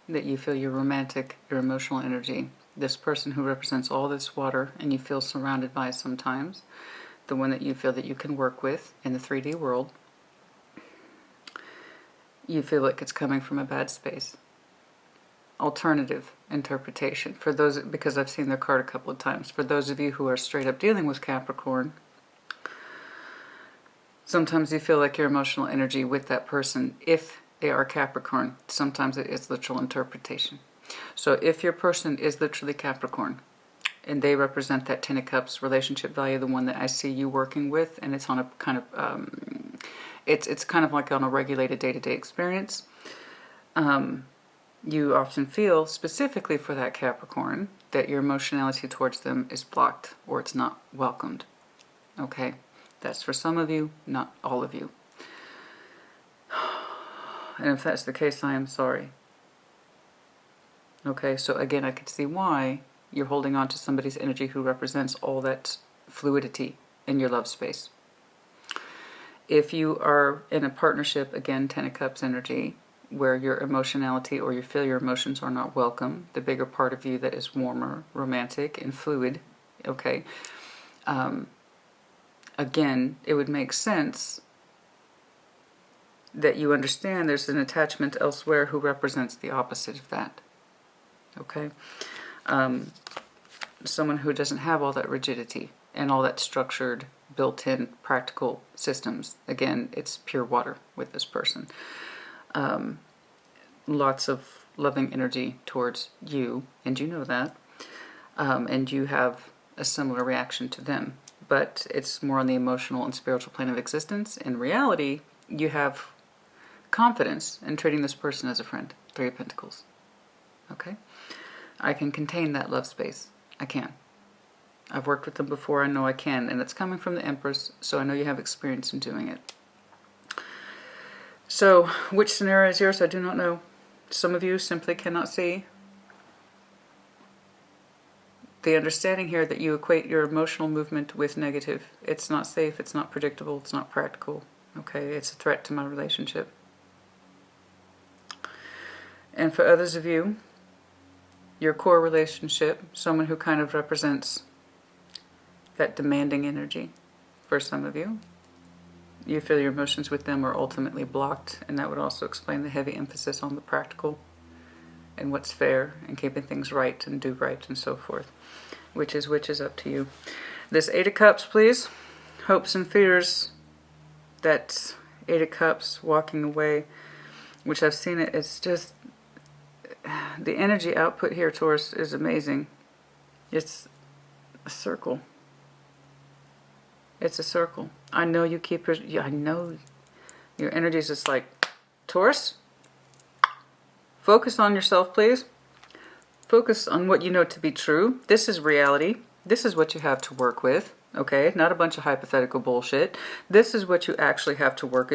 That you feel your romantic, your emotional energy, this person who represents all this water and you feel surrounded by sometimes, the one that you feel that you can work with in the 3D world, you feel like it's coming from a bad space. Alternative interpretation. For those, because I've seen their card a couple of times, for those of you who are straight up dealing with Capricorn, sometimes you feel like your emotional energy with that person, if they are Capricorn, sometimes it is literal interpretation. So if your person is literally Capricorn, and they represent that Ten of Cups relationship value, the one that I see you working with, and it's on a kind of, it's kind of like on a regulated day-to-day experience. You often feel, specifically for that Capricorn, that your emotionality towards them is blocked or it's not welcomed. Okay? That's for some of you, not all of you. And if that's the case, I am sorry. Okay, so again, I could see why you're holding on to somebody's energy who represents all that fluidity in your love space. If you are in a partnership, again, Ten of Cups energy, where your emotionality or you feel your emotions are not welcome, the bigger part of you that is warmer, romantic, and fluid, okay, again, it would make sense that you understand there's an attachment elsewhere who represents the opposite of that, okay? Someone who doesn't have all that rigidity and all that structured, built-in, practical systems. Again, it's pure water with this person. Lots of loving energy towards you, and you know that. And you have a similar reaction to them. But it's more on the emotional and spiritual plane of existence. In reality, you have confidence in treating this person as a friend. Three of Pentacles. Okay? I can contain that love space. I can. I've worked with them before. I know I can. And it's coming from the Empress, so I know you have experience in doing it. So, which scenario is yours? I do not know. Some of you simply cannot see. The understanding here that you equate your emotional movement with negative. It's not safe, it's not predictable, it's not practical. Okay, it's a threat to my relationship. And for others of you, your core relationship, someone who kind of represents that demanding energy. For some of you, you feel your emotions with them are ultimately blocked, and that would also explain the heavy emphasis on the practical and what's fair and keeping things right and do right and so forth. Which is up to you. This Eight of Cups, please. Hopes and fears. That's Eight of Cups, walking away, which I've seen it. It's just, the energy output here, Taurus, is amazing. It's a circle. It's a circle. I know you keep your, I know your energy is just like, Taurus, focus on yourself, please. Focus on what you know to be true. This is reality. This is what you have to work with. Okay, not a bunch of hypothetical bullshit. This is what you actually have to work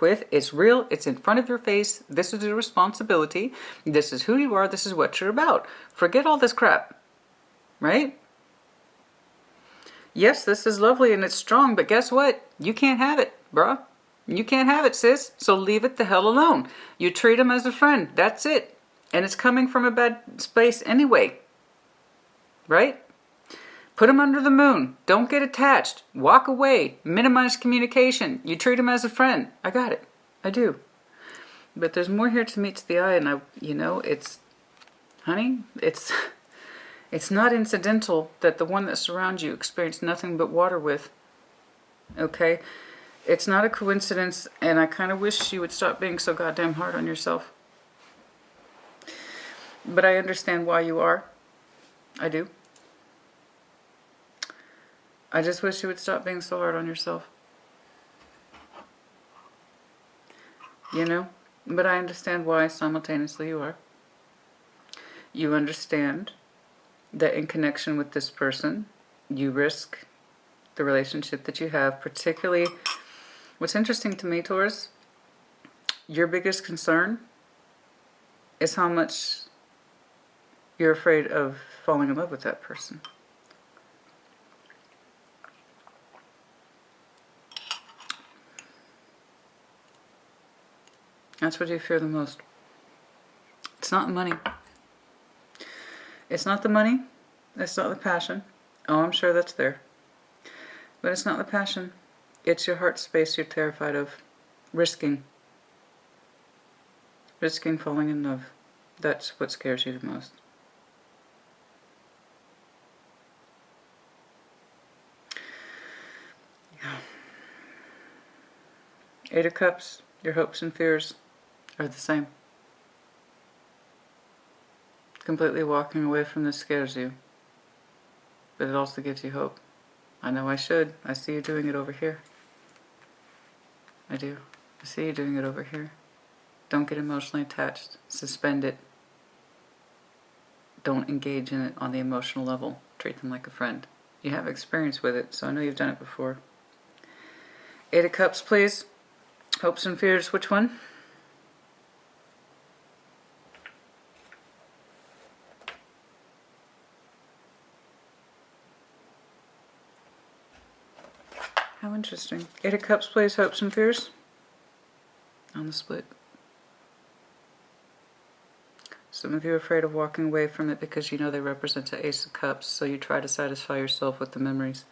with. It's real. It's in front of your face. This is your responsibility. This is who you are. This is what you're about. Forget all this crap. Right? Yes, this is lovely and it's strong, but guess what? You can't have it, bruh. You can't have it, sis. So leave it the hell alone. You treat him as a friend. That's it. And it's coming from a bad space anyway. Right? Put him under the moon. Don't get attached. Walk away. Minimize communication. You treat him as a friend. I got it. I do. But there's more here to meet the eye, and it's, honey, it's not incidental that the one that surrounds you experience nothing but water with. Okay? It's not a coincidence, and I kind of wish you would stop being so goddamn hard on yourself. But I understand why you are. I do. I just wish you would stop being so hard on yourself. But I understand why simultaneously you are. You understand that in connection with this person, you risk the relationship that you have, particularly, what's interesting to me, Taurus, your biggest concern is how much you're afraid of falling in love with that person. That's what you fear the most. It's not the money. It's not the money. It's not the passion. Oh, I'm sure that's there. But it's not the passion. It's your heart space you're terrified of. Risking. Risking falling in love. That's what scares you the most. Yeah. Eight of Cups, your hopes and fears are the same. Completely walking away from this scares you. But it also gives you hope. I know I should. I see you doing it over here. I do. I see you doing it over here. Don't get emotionally attached. Suspend it. Don't engage in it on the emotional level. Treat them like a friend. You have experience with it, so I know you've done it before. Eight of Cups, please. Hopes and fears, which one? How interesting. Eight of Cups, please. Hopes and fears. On the split. Some of you are afraid of walking away from it because you know they represent the Ace of Cups, so you try to satisfy yourself with the memories.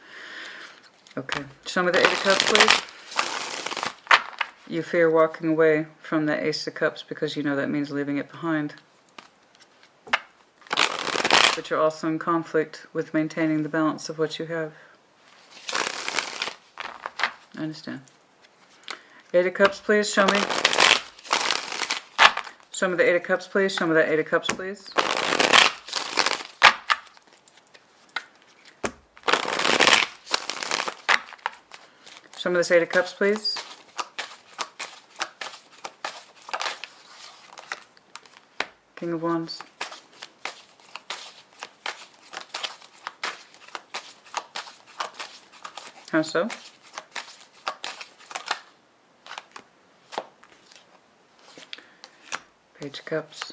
Okay. Show me the Eight of Cups, please. You fear walking away from the Ace of Cups because you know that means leaving it behind. But you're also in conflict with maintaining the balance of what you have. I understand. Eight of Cups, please. Show me. Show me the Eight of Cups, please. Show me the Eight of Cups, please. Show me this Eight of Cups, please. King of Wands. How so? Page of Cups.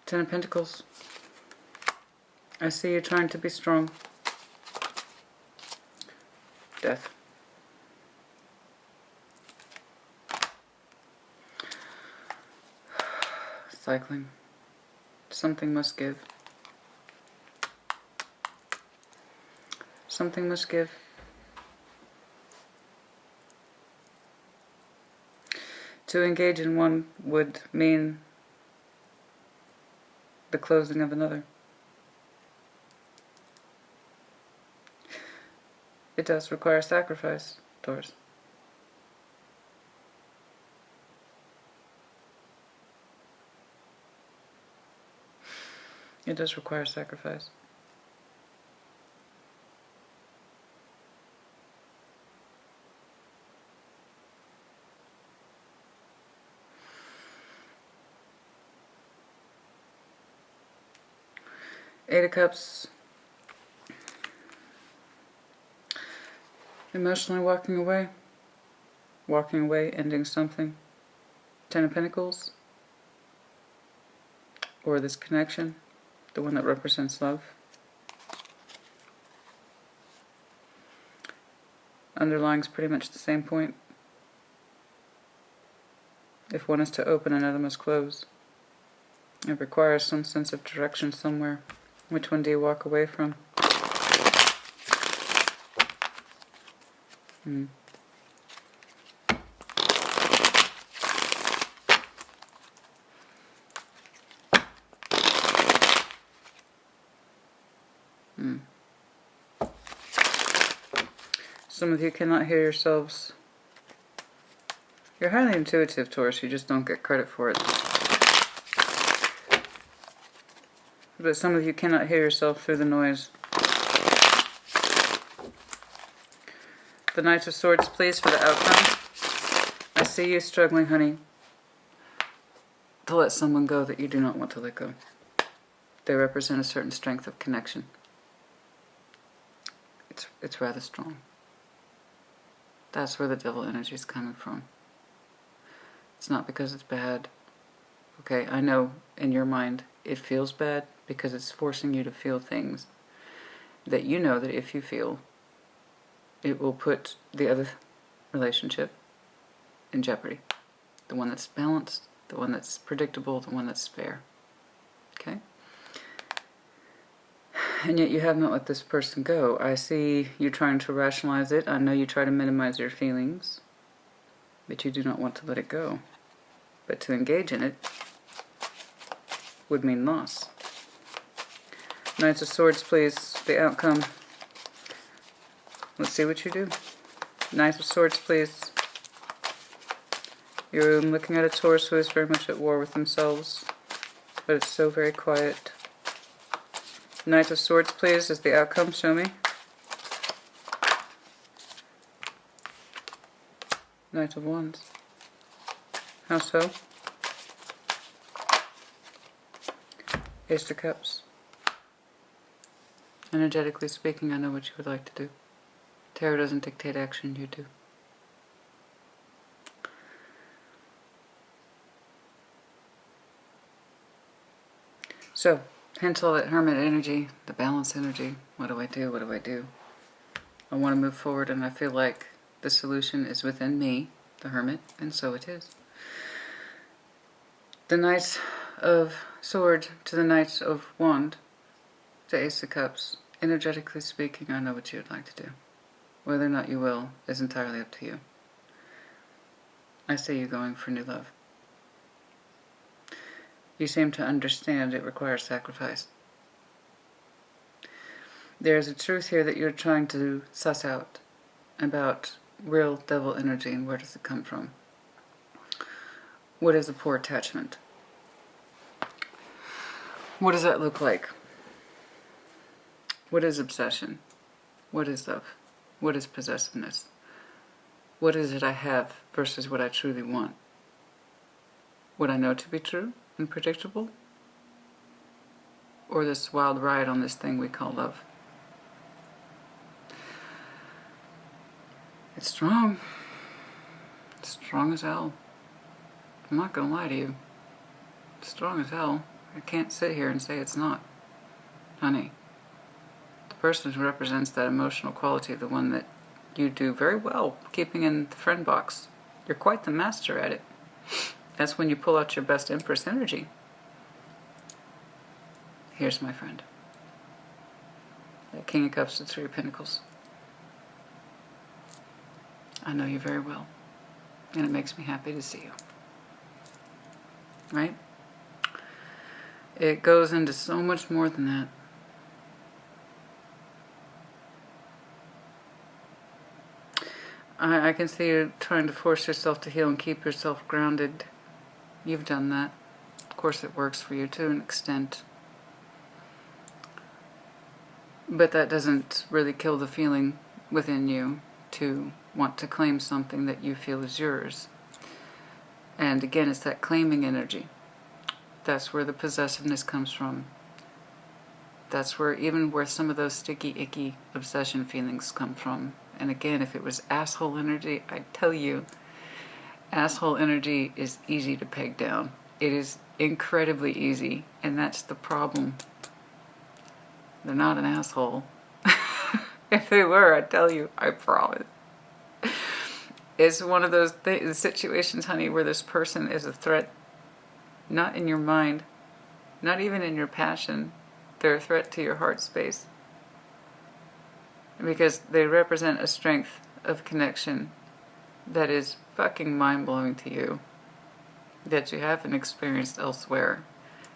Ten of Pentacles. I see you trying to be strong. Death. Cycling. Something must give. Something must give. To engage in one would mean the closing of another. It does require sacrifice, Taurus. It does require sacrifice. Eight of Cups. Emotionally walking away. Walking away, ending something. Ten of Pentacles. Or this connection. The one that represents love. Underlying is pretty much the same point. If one is to open, another must close. It requires some sense of direction somewhere. Which one do you walk away from? Some of you cannot hear yourselves. You're highly intuitive, Taurus. You just don't get credit for it. But some of you cannot hear yourself through the noise. The Knight of Swords, please, for the outcome. I see you struggling, honey, to let someone go that you do not want to let go. They represent a certain strength of connection. It's rather strong. That's where the devil energy is coming from. It's not because it's bad. Okay, I know in your mind it feels bad because it's forcing you to feel things that you know that if you feel, it will put the other relationship in jeopardy. The one that's balanced, the one that's predictable, the one that's fair. Okay? And yet you have not let this person go. I see you trying to rationalize it. I know you try to minimize your feelings, but you do not want to let it go. But to engage in it would mean loss. Knights of Swords, please. The outcome. Let's see what you do. Knights of Swords, please. You're looking at a Taurus who is very much at war with themselves, but it's so very quiet. Knight of Swords, please, is the outcome. Show me. Knight of Wands. How so? Ace of Cups. Energetically speaking, I know what you would like to do. Tarot doesn't dictate action, you do. So, hence all that hermit energy, the balance energy. What do I do? What do I do? I want to move forward, and I feel like the solution is within me, the hermit, and so it is. The Knights of Swords to the Knights of Wand to Ace of Cups. Energetically speaking, I know what you would like to do. Whether or not you will is entirely up to you. I see you going for new love. You seem to understand it requires sacrifice. There's a truth here that you're trying to suss out about real devil energy and where does it come from. What is a poor attachment? What does that look like? What is obsession? What is love? What is possessiveness? What is it I have versus what I truly want? What I know to be true and predictable? Or this wild ride on this thing we call love? It's strong. It's strong as hell. I'm not gonna lie to you. It's strong as hell. I can't sit here and say it's not. Honey, the person who represents that emotional quality, the one that you do very well keeping in the friend box, you're quite the master at it. That's when you pull out your best Empress energy. Here's my friend. That King of Cups to Three of Pentacles. I know you very well, and it makes me happy to see you. right? It goes into so much more than that. I can see you trying to force yourself to heal and keep yourself grounded. You've done that. Of course it works for you to an extent. But that doesn't really kill the feeling within you to want to claim something that you feel is yours. And again, it's that claiming energy. That's where the possessiveness comes from. That's where some of those sticky, icky obsession feelings come from. And again, if it was asshole energy, I tell you, asshole energy is easy to peg down. It is incredibly easy, and that's the problem. They're not an asshole. If they were, I tell you, I promise. It's one of those situations, honey, where this person is a threat, not in your mind, not even in your passion. They're a threat to your heart space. Because they represent a strength of connection that is fucking mind-blowing to you, that you haven't experienced elsewhere.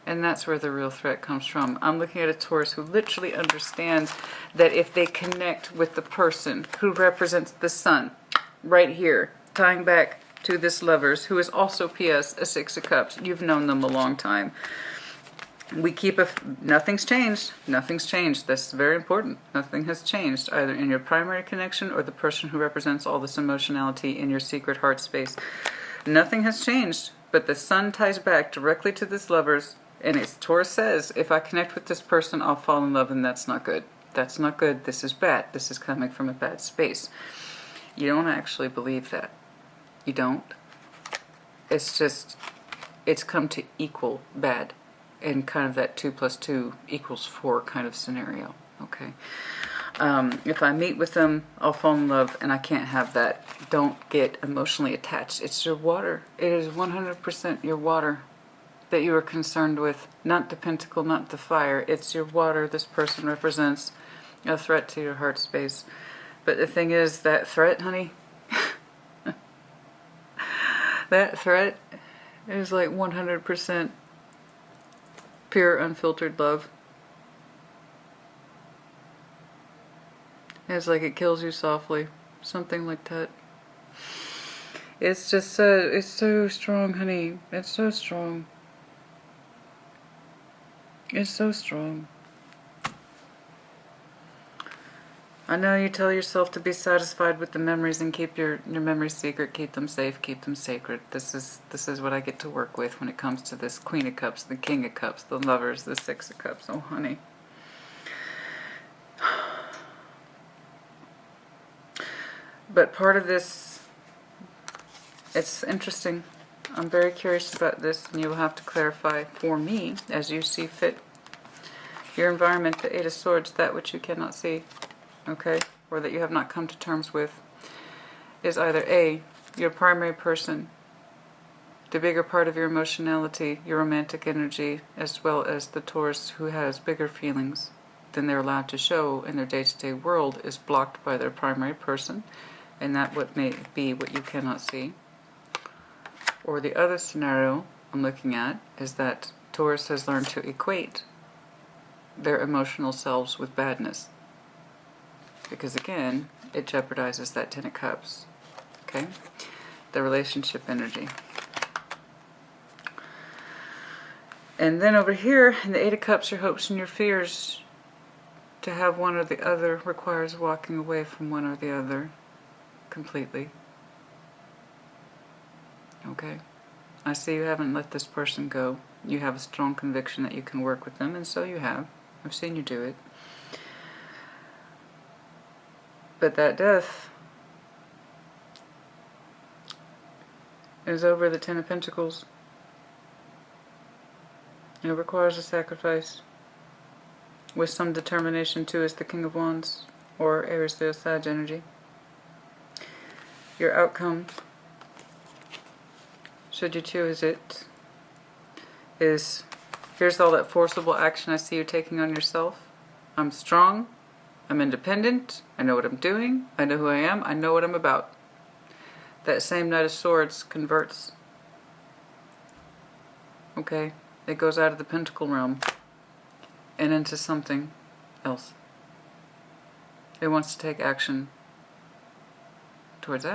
And that's where the real threat comes from. I'm looking at a Taurus who literally understands that if they connect with the person who represents the sun, right here, tying back to this Lovers, who is also P.S. a Six of Cups. You've known them a long time. We keep nothing's changed. Nothing's changed. That's very important. Nothing has changed, either in your primary connection or the person who represents all this emotionality in your secret heart space. Nothing has changed, but the sun ties back directly to this Lovers, and it's Taurus says, if I connect with this person, I'll fall in love, and that's not good. That's not good. This is bad. This is coming from a bad space. You don't actually believe that. You don't. It's just, it's come to equal bad. In kind of that 2 + 2 = 4 kind of scenario, okay? If I meet with them, I'll fall in love, and I can't have that. Don't get emotionally attached. It's your water. It is 100% your water that you are concerned with, not the pentacle, not the fire. It's your water. This person represents a threat to your heart space. But the thing is, that threat, honey, that threat is like 100% pure, unfiltered love. It's like it kills you softly. Something like that. It's just it's so strong, honey. It's so strong. It's so strong. I know you tell yourself to be satisfied with the memories and keep your memories secret, keep them safe, keep them sacred. This is what I get to work with when it comes to this Queen of Cups, the King of Cups, the Lovers, the Six of Cups. Oh, honey. But part of this, it's interesting. I'm very curious about this, and you will have to clarify for me, as you see fit, your environment, the Eight of Swords, that which you cannot see. Okay, or that you have not come to terms with, is either A, your primary person, the bigger part of your emotionality, your romantic energy, as well as the Taurus who has bigger feelings than they're allowed to show in their day-to-day world, is blocked by their primary person, and that what may be what you cannot see. Or the other scenario I'm looking at is that Taurus has learned to equate their emotional selves with badness. Because again, it jeopardizes that Ten of Cups. Okay? The relationship energy. And then over here, in the Eight of Cups, your hopes and your fears, to have one or the other requires walking away from one or the other completely. Okay? I see you haven't let this person go. You have a strong conviction that you can work with them, and so you have. I've seen you do it. But that death is over the Ten of Pentacles. It requires a sacrifice. With some determination too, as the King of Wands, or Aries, Leo, Sag energy. Your outcome, should you choose it, is here's all that forcible action I see you taking on yourself. I'm strong. I'm independent. I know what I'm doing. I know who I am. I know what I'm about. That same Knight of Swords converts. okay? It goes out of the Pentacle realm and into something else. It wants to take action, towards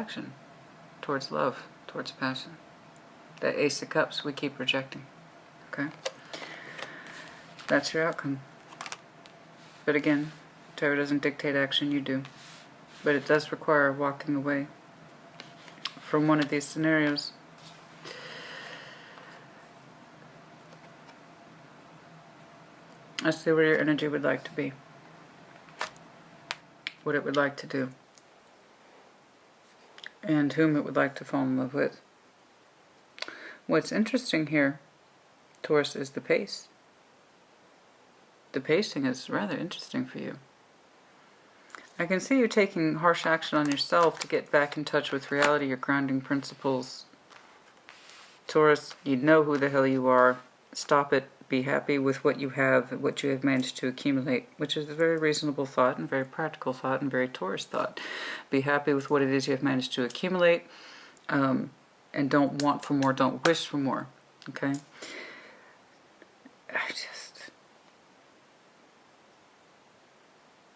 love, towards passion. That Ace of Cups we keep rejecting, okay? That's your outcome. But again, Tarot doesn't dictate action, you do. But it does require walking away from one of these scenarios. Let's see where your energy would like to be. What it would like to do. And whom it would like to fall in love with. What's interesting here, Taurus, is the pace. The pacing is rather interesting for you. I can see you taking harsh action on yourself to get back in touch with reality, your grounding principles. Taurus, you know who the hell you are. Stop it. Be happy with what you have managed to accumulate, which is a very reasonable thought and very practical thought and very Taurus thought. Be happy with what it is you have managed to accumulate, and don't want for more, don't wish for more, okay?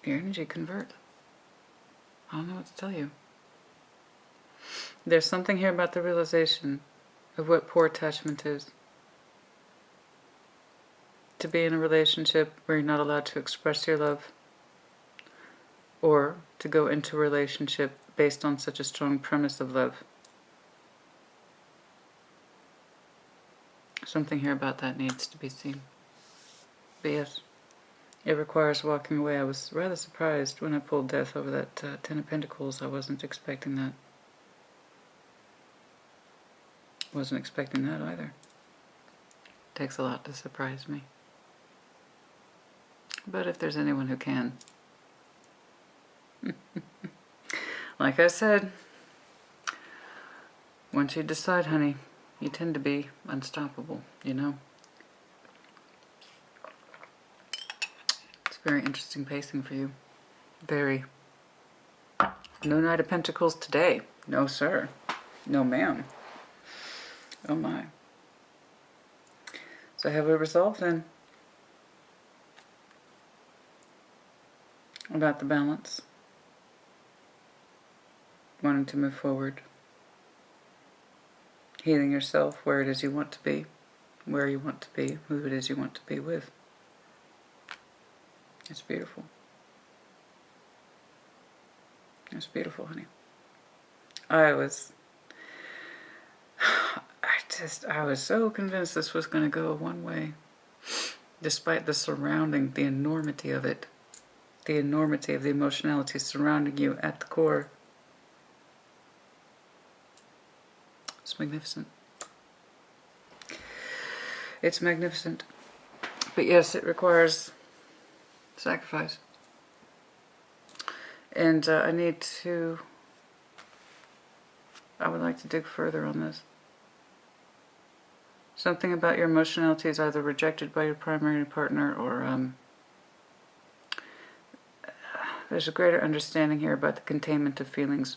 Your energy convert. I don't know what to tell you. There's something here about the realization of what poor attachment is. To be in a relationship where you're not allowed to express your love, or to go into a relationship based on such a strong premise of love. Something here about that needs to be seen. But yes, it requires walking away. I was rather surprised when I pulled Death over that Ten of Pentacles. I wasn't expecting that. Wasn't expecting that either. Takes a lot to surprise me. But if there's anyone who can. Like I said, once you decide, honey, you tend to be unstoppable, you know? It's very interesting pacing for you. Very. No Knight of Pentacles today. No, sir. No, ma'am. Oh, my. So have we resolved then? About the balance, wanting to move forward, healing yourself where it is you want to be, where you want to be, who it is you want to be with. It's beautiful. It's beautiful, honey. I was so convinced this was going to go one way, despite the surrounding, the enormity of it. The enormity of the emotionality surrounding you at the core. It's magnificent. It's magnificent. But yes, it requires sacrifice. And I would like to dig further on this. Something about your emotionality is either rejected by your primary partner or there's a greater understanding here about the containment of feelings.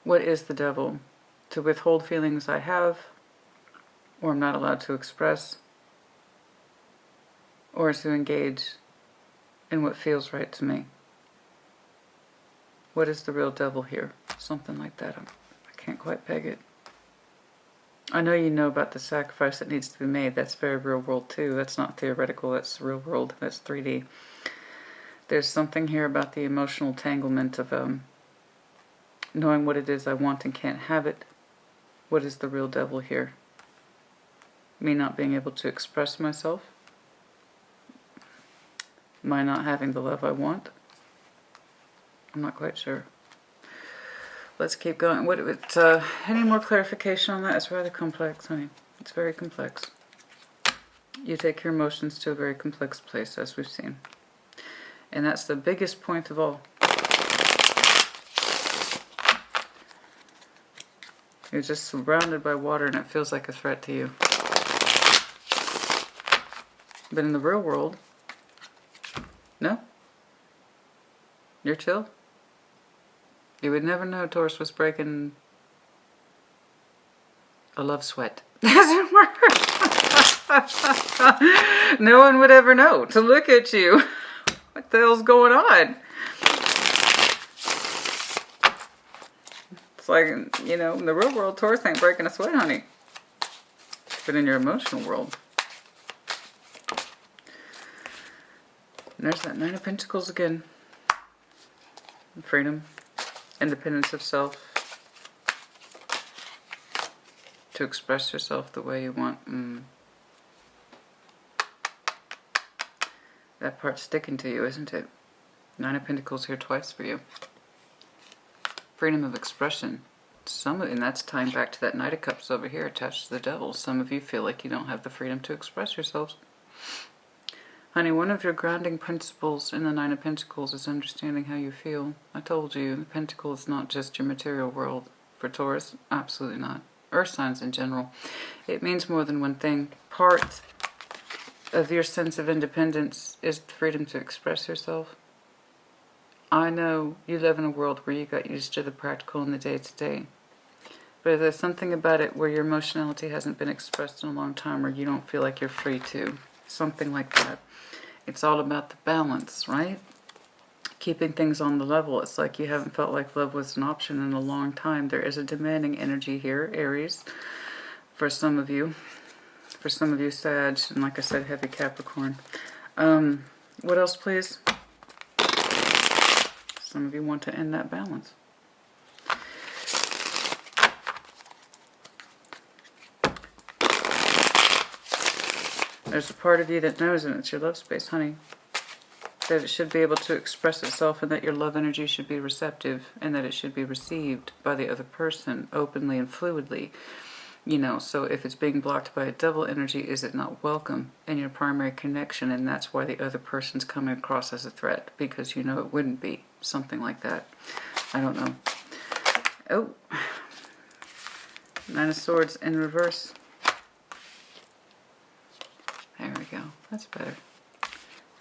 What is the devil? To withhold feelings I have, or I'm not allowed to express, or to engage in what feels right to me. What is the real devil here? Something like that. I can't quite peg it. I know you know about the sacrifice that needs to be made. That's very real world too. That's not theoretical. That's real world. That's 3D. There's something here about the emotional entanglement of knowing what it is I want and can't have it. What is the real devil here? Me not being able to express myself? My not having the love I want? I'm not quite sure. Let's keep going. Any more clarification on that? It's rather complex, honey. It's very complex. You take your emotions to a very complex place, as we've seen. And that's the biggest point of all. You're just surrounded by water and it feels like a threat to you. But in the real world, no. You're chill. You would never know Taurus was breaking a love sweat. Doesn't work. No one would ever know to look at you. What the hell's going on? It's like, you know, in the real world, Taurus ain't breaking a sweat, honey. But in your emotional world. And there's that Nine of Pentacles again. Freedom. Independence of self. To express yourself the way you want. That part's sticking to you, isn't it? Nine of Pentacles here twice for you. Freedom of expression. And that's tying back to that Knight of Cups over here attached to the Devil. Some of you feel like you don't have the freedom to express yourselves. Honey, one of your grounding principles in the Nine of Pentacles is understanding how you feel. I told you, the Pentacle is not just your material world. For Taurus, absolutely not. Earth signs in general. It means more than one thing. Part of your sense of independence is the freedom to express yourself. I know you live in a world where you got used to the practical and the day-to-day. But there's something about it where your emotionality hasn't been expressed in a long time, or you don't feel like you're free to. Something like that. It's all about the balance, right? Keeping things on the level. It's like you haven't felt like love was an option in a long time. There is a demanding energy here, Aries, for some of you. For some of you, Sag, and like I said, heavy Capricorn. What else, please? Some of you want to end that balance. There's a part of you that knows, and it's your love space, honey, that it should be able to express itself, and that your love energy should be receptive, and that it should be received by the other person openly and fluidly. You know, so if it's being blocked by a Devil energy, is it not welcome in your primary connection? And that's why the other person's coming across as a threat, because you know it wouldn't be. Something like that. I don't know. Oh. Nine of Swords in reverse. There we go. That's better.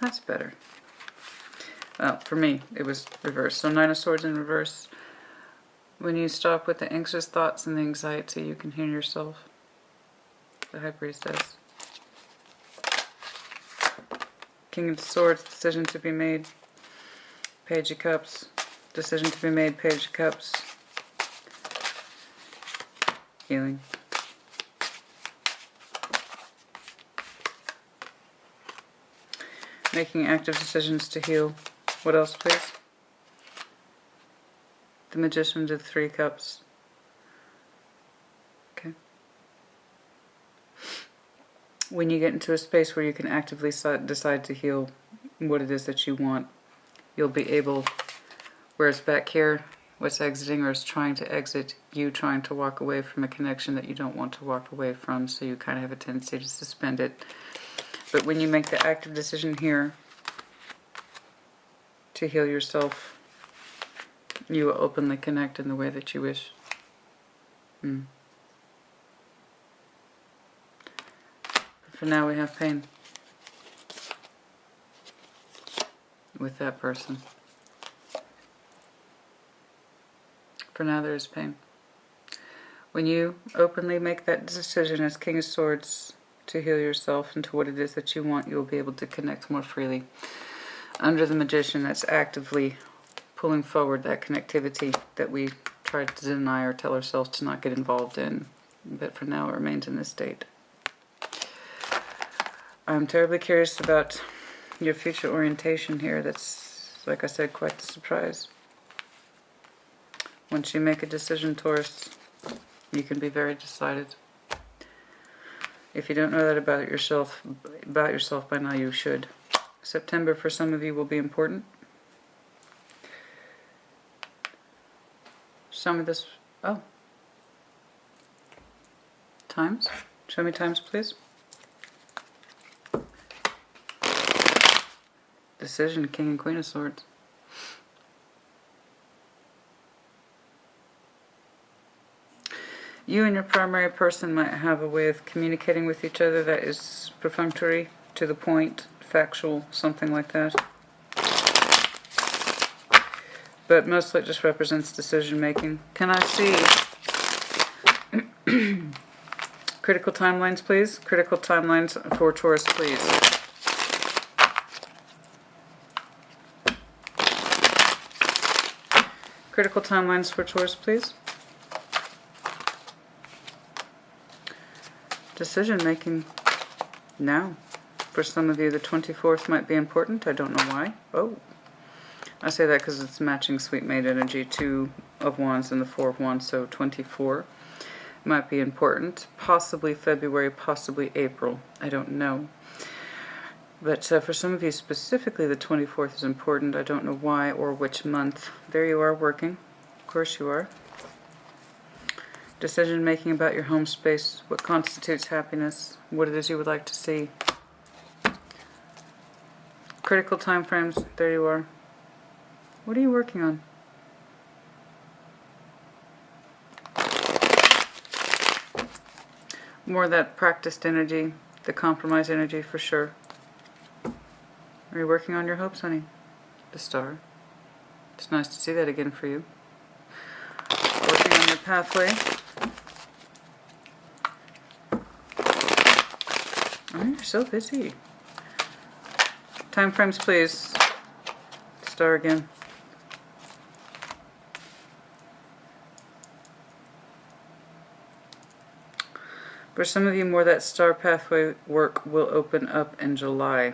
That's better. Well, for me, it was reversed. So Nine of Swords in reverse. When you stop with the anxious thoughts and the anxiety, you can hear yourself. The High Priestess. King of Swords, decision to be made. Page of Cups, decision to be made. Page of Cups. Healing. Making active decisions to heal. What else, please? The Magician did 3 cups. Okay. When you get into a space where you can actively decide to heal what it is that you want, you'll be able, whereas back here, what's exiting or is trying to exit, you trying to walk away from a connection that you don't want to walk away from, so you kind of have a tendency to suspend it. But when you make the active decision here to heal yourself, you will openly connect in the way that you wish. But for now we have pain with that person. For now there is pain. When you openly make that decision as King of Swords to heal yourself into what it is that you want, you will be able to connect more freely. Under the Magician, that's actively pulling forward that connectivity that we try to deny or tell ourselves to not get involved in. But for now it remains in this state. I'm terribly curious about your future orientation here. That's, like I said, quite the surprise. Once you make a decision, Taurus, you can be very decided. If you don't know that about yourself by now, you should. September for some of you will be important. Some of this, times. Show me times, please. Decision, King and Queen of Swords. You and your primary person might have a way of communicating with each other that is perfunctory, to the point, factual, something like that. But mostly it just represents decision making. Can I see Critical timelines, please. Critical timelines for Taurus, please. Critical timelines for Taurus, please. Decision making now. For some of you, the 24th might be important. I don't know why. Oh, I say that because it's matching Sweet Maid energy, 2 of Wands and the 4 of Wands, so 24 might be important. Possibly February, possibly April. I don't know. But for some of you specifically, the 24th is important. I don't know why or which month. There you are working. Of course you are. Decision making about your home space. What constitutes happiness. What it is you would like to see. Critical time frames. There you are. What are you working on? More of that practiced energy, the compromise energy for sure. Are you working on your hopes, honey? The Star. It's nice to see that again for you. Working on your pathway. Oh, you're so busy. Time frames, please. Star again. For some of you, more that star pathway work will open up in July.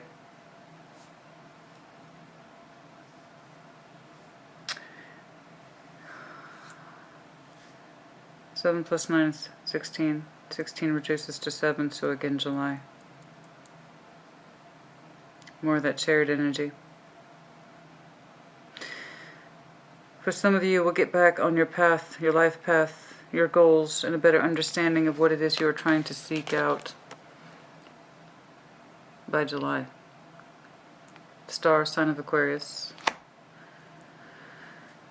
Seven plus 9 is 16. 16 reduces to 7, so again July. More of that Chariot energy. For some of you, we'll get back on your path, your life path, your goals, and a better understanding of what it is you are trying to seek out by July. Star, sign of Aquarius.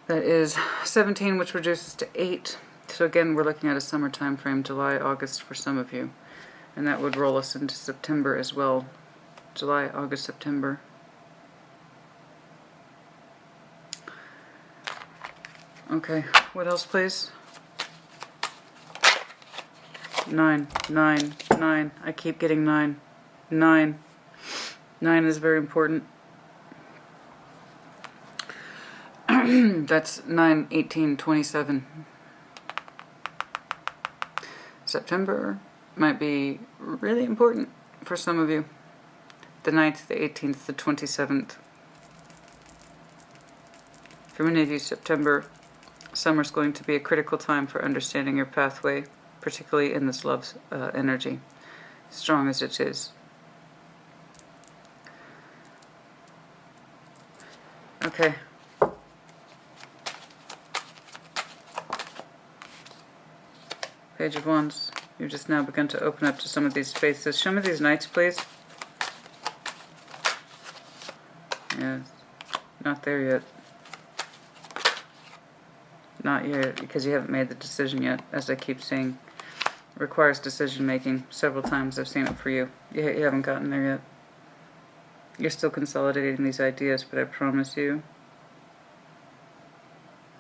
That is 17, which reduces to 8. So again, we're looking at a summer time frame, July, August for some of you. And that would roll us into September as well. July, August, September. Okay, what else, please? 9, 9, 9. I keep getting 9. 9. 9 is very important. That's 9, 18, 27. September might be really important for some of you. The 9th, the 18th, the 27th. For many of you, September, summer's going to be a critical time for understanding your pathway, particularly in this love energy, strong as it is. Okay. Page of Wands. You've just now begun to open up to some of these spaces. Show me these knights, please. Yes. Not there yet. Not yet, because you haven't made the decision yet, as I keep saying. It requires decision making. Several times I've seen it for you. You haven't gotten there yet. You're still consolidating these ideas, but I promise you,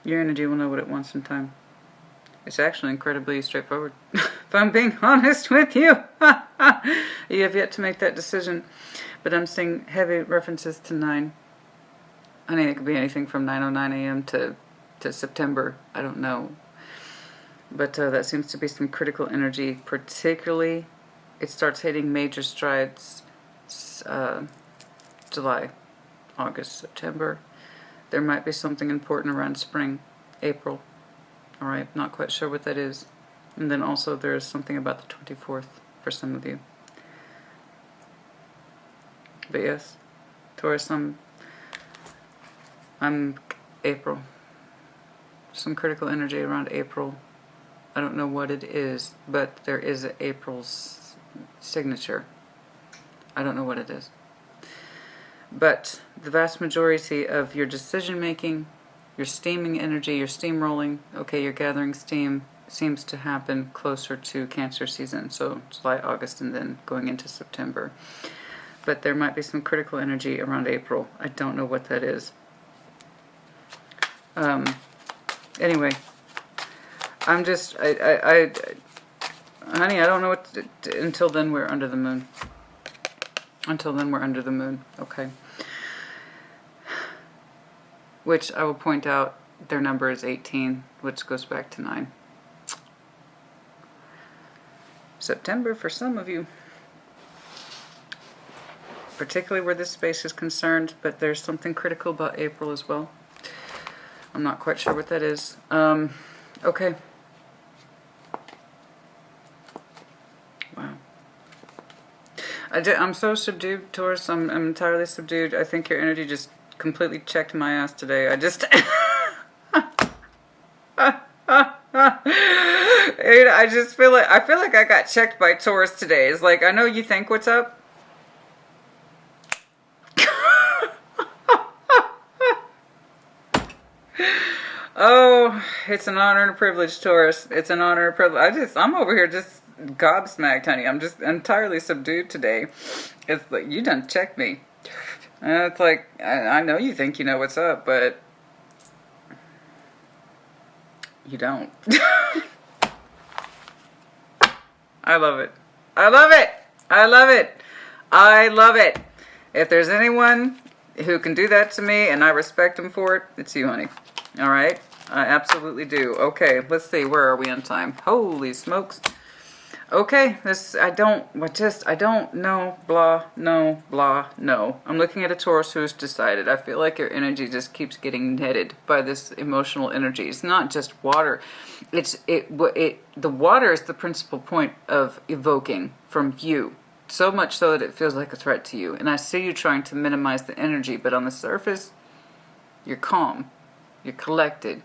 your energy will know what it wants in time. It's actually incredibly straightforward. If I'm being honest with you. You have yet to make that decision. But I'm seeing heavy references to 9. I mean, it could be anything from 9:09 a.m. to September. I don't know. But that seems to be some critical energy. Particularly, it starts hitting major strides July, August, September. There might be something important around spring, April. Alright, not quite sure what that is. And then also there is something about the 24th for some of you. But yes, Taurus, I'm April. Some critical energy around April. I don't know what it is, but there is an April's signature. I don't know what it is. But the vast majority of your decision making, your steaming energy, your steamrolling, okay, you're gathering steam, seems to happen closer to Cancer season. So July, August, and then going into September. But there might be some critical energy around April. I don't know what that is. Anyway, I'm just, Honey, I don't know what until then we're under the moon. Until then we're under the moon. Okay. Which I will point out, their number is 18, which goes back to 9. September for some of you. Particularly where this space is concerned, but there's something critical about April as well. I'm not quite sure what that is. Okay. Wow. I'm so subdued, Taurus. I'm entirely subdued. I think your energy just completely checked my ass today. I just... I just feel like I got checked by Taurus today. It's like, I know you think what's up. Oh, it's an honor and a privilege, Taurus. It's an honor and a privilege. I'm over here just gobsmacked, honey. I'm just entirely subdued today. It's like, you done checked me. And it's like, I know you think you know what's up, but you don't. I love it. I love it. I love it. I love it. If there's anyone who can do that to me and I respect them for it, it's you, honey. All right? I absolutely do. Okay, let's see. Where are we on time? Holy smokes. Okay, I don't know, blah, no, blah, no. I'm looking at a Taurus who's decided. I feel like your energy just keeps getting netted by this emotional energy. It's not just water. The water is the principal point of evoking from you. So much so that it feels like a threat to you. And I see you trying to minimize the energy, but on the surface, you're calm. You're collected.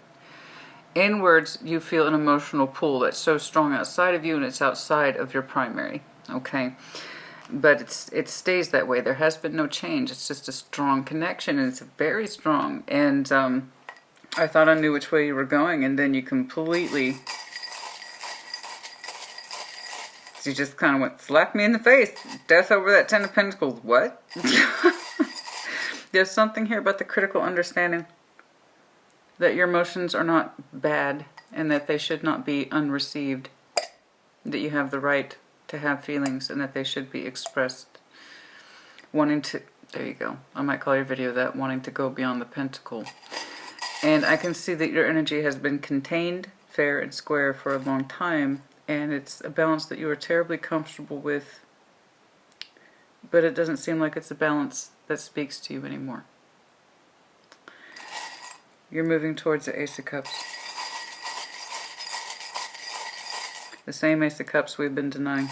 Inwards, you feel an emotional pull that's so strong outside of you, and it's outside of your primary, okay? But it stays that way. There has been no change. It's just a strong connection, and it's very strong. And I thought I knew which way you were going, and then you completely... You just kind of went, slap me in the face. Death over that 10 of Pentacles. What? There's something here about the critical understanding that your emotions are not bad and that they should not be unreceived, that you have the right to have feelings and that they should be expressed. Wanting to, there you go, I might call your video that, wanting to go beyond the pentacle. And I can see that your energy has been contained, fair and square for a long time, and it's a balance that you are terribly comfortable with, but it doesn't seem like it's a balance that speaks to you anymore. You're moving towards the Ace of Cups. The same Ace of Cups we've been denying.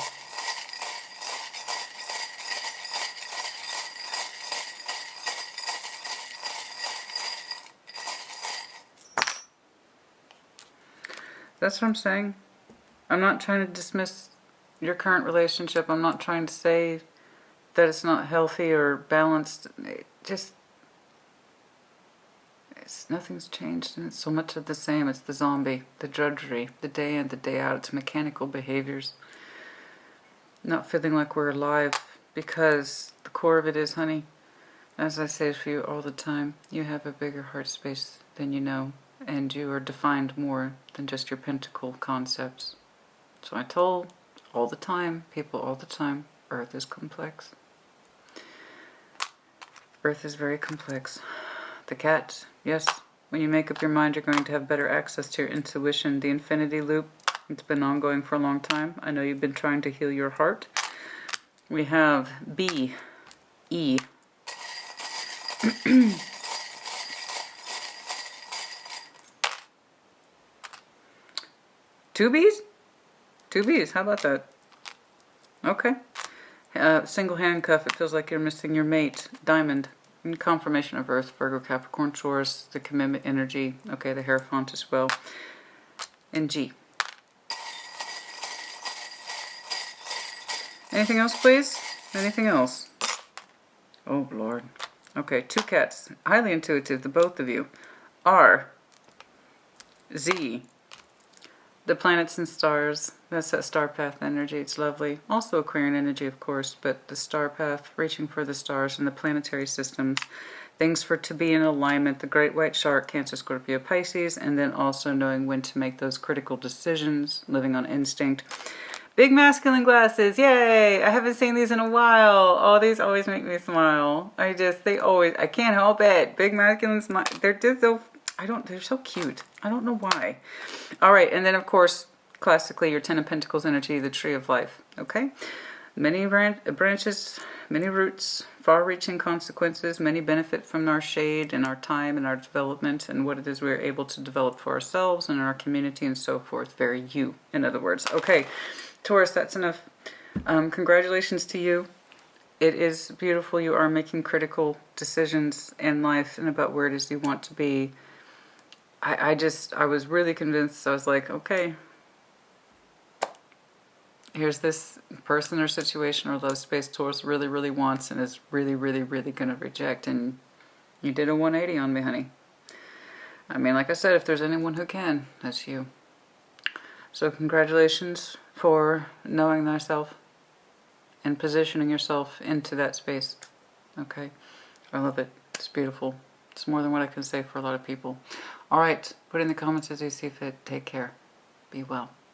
That's what I'm saying. I'm not trying to dismiss your current relationship. I'm not trying to say that it's not healthy or balanced. Nothing's changed, and it's so much of the same. It's the zombie, the drudgery, the day in, the day out. It's mechanical behaviors. Not feeling like we're alive, because the core of it is, honey, as I say to you all the time, you have a bigger heart space than you know, and you are defined more than just your pentacle concepts. So I told all the time, people all the time, Earth is complex. Earth is very complex. The cat, yes, when you make up your mind, you're going to have better access to your intuition. The infinity loop, it's been ongoing for a long time. I know you've been trying to heal your heart. We have B, E. Two B's? Two B's, how about that? Okay. Single handcuff, it feels like you're missing your mate. Diamond. And confirmation of Earth, Virgo, Capricorn, Taurus, the commitment energy. Okay, the Hierophant as well. And G. Anything else, please? Anything else? Oh, Lord. Okay, two cats. Highly intuitive, the both of you. R. Z. The planets and stars. That's that star path energy. It's lovely. Also Aquarian energy, of course, but the star path, reaching for the stars and the planetary systems. Things for to be in alignment. The great white shark, Cancer, Scorpio, Pisces, and then also knowing when to make those critical decisions, living on instinct. Big masculine glasses, yay! I haven't seen these in a while. Oh, these always make me smile. I can't help it. Big masculine smile. They're just so, they're so cute. I don't know why. All right, and then of course, classically, your Ten of Pentacles energy, the Tree of Life, okay? Many branches, many roots, far-reaching consequences. Many benefit from our shade and our time and our development and what it is we're able to develop for ourselves and our community and so forth. Very you, in other words. Okay, Taurus, that's enough. Congratulations to you. It is beautiful. You are making critical decisions in life and about where it is you want to be. I was really convinced. I was like, okay, here's this person or situation or love space Taurus really, really wants and is really, really, really going to reject. And you did a 180 on me, honey. I mean, like I said, if there's anyone who can, that's you. So congratulations for knowing thyself and positioning yourself into that space. Okay? I love it. It's beautiful. It's more than what I can say for a lot of people. All right. Put in the comments as you see fit. Take care. Be well.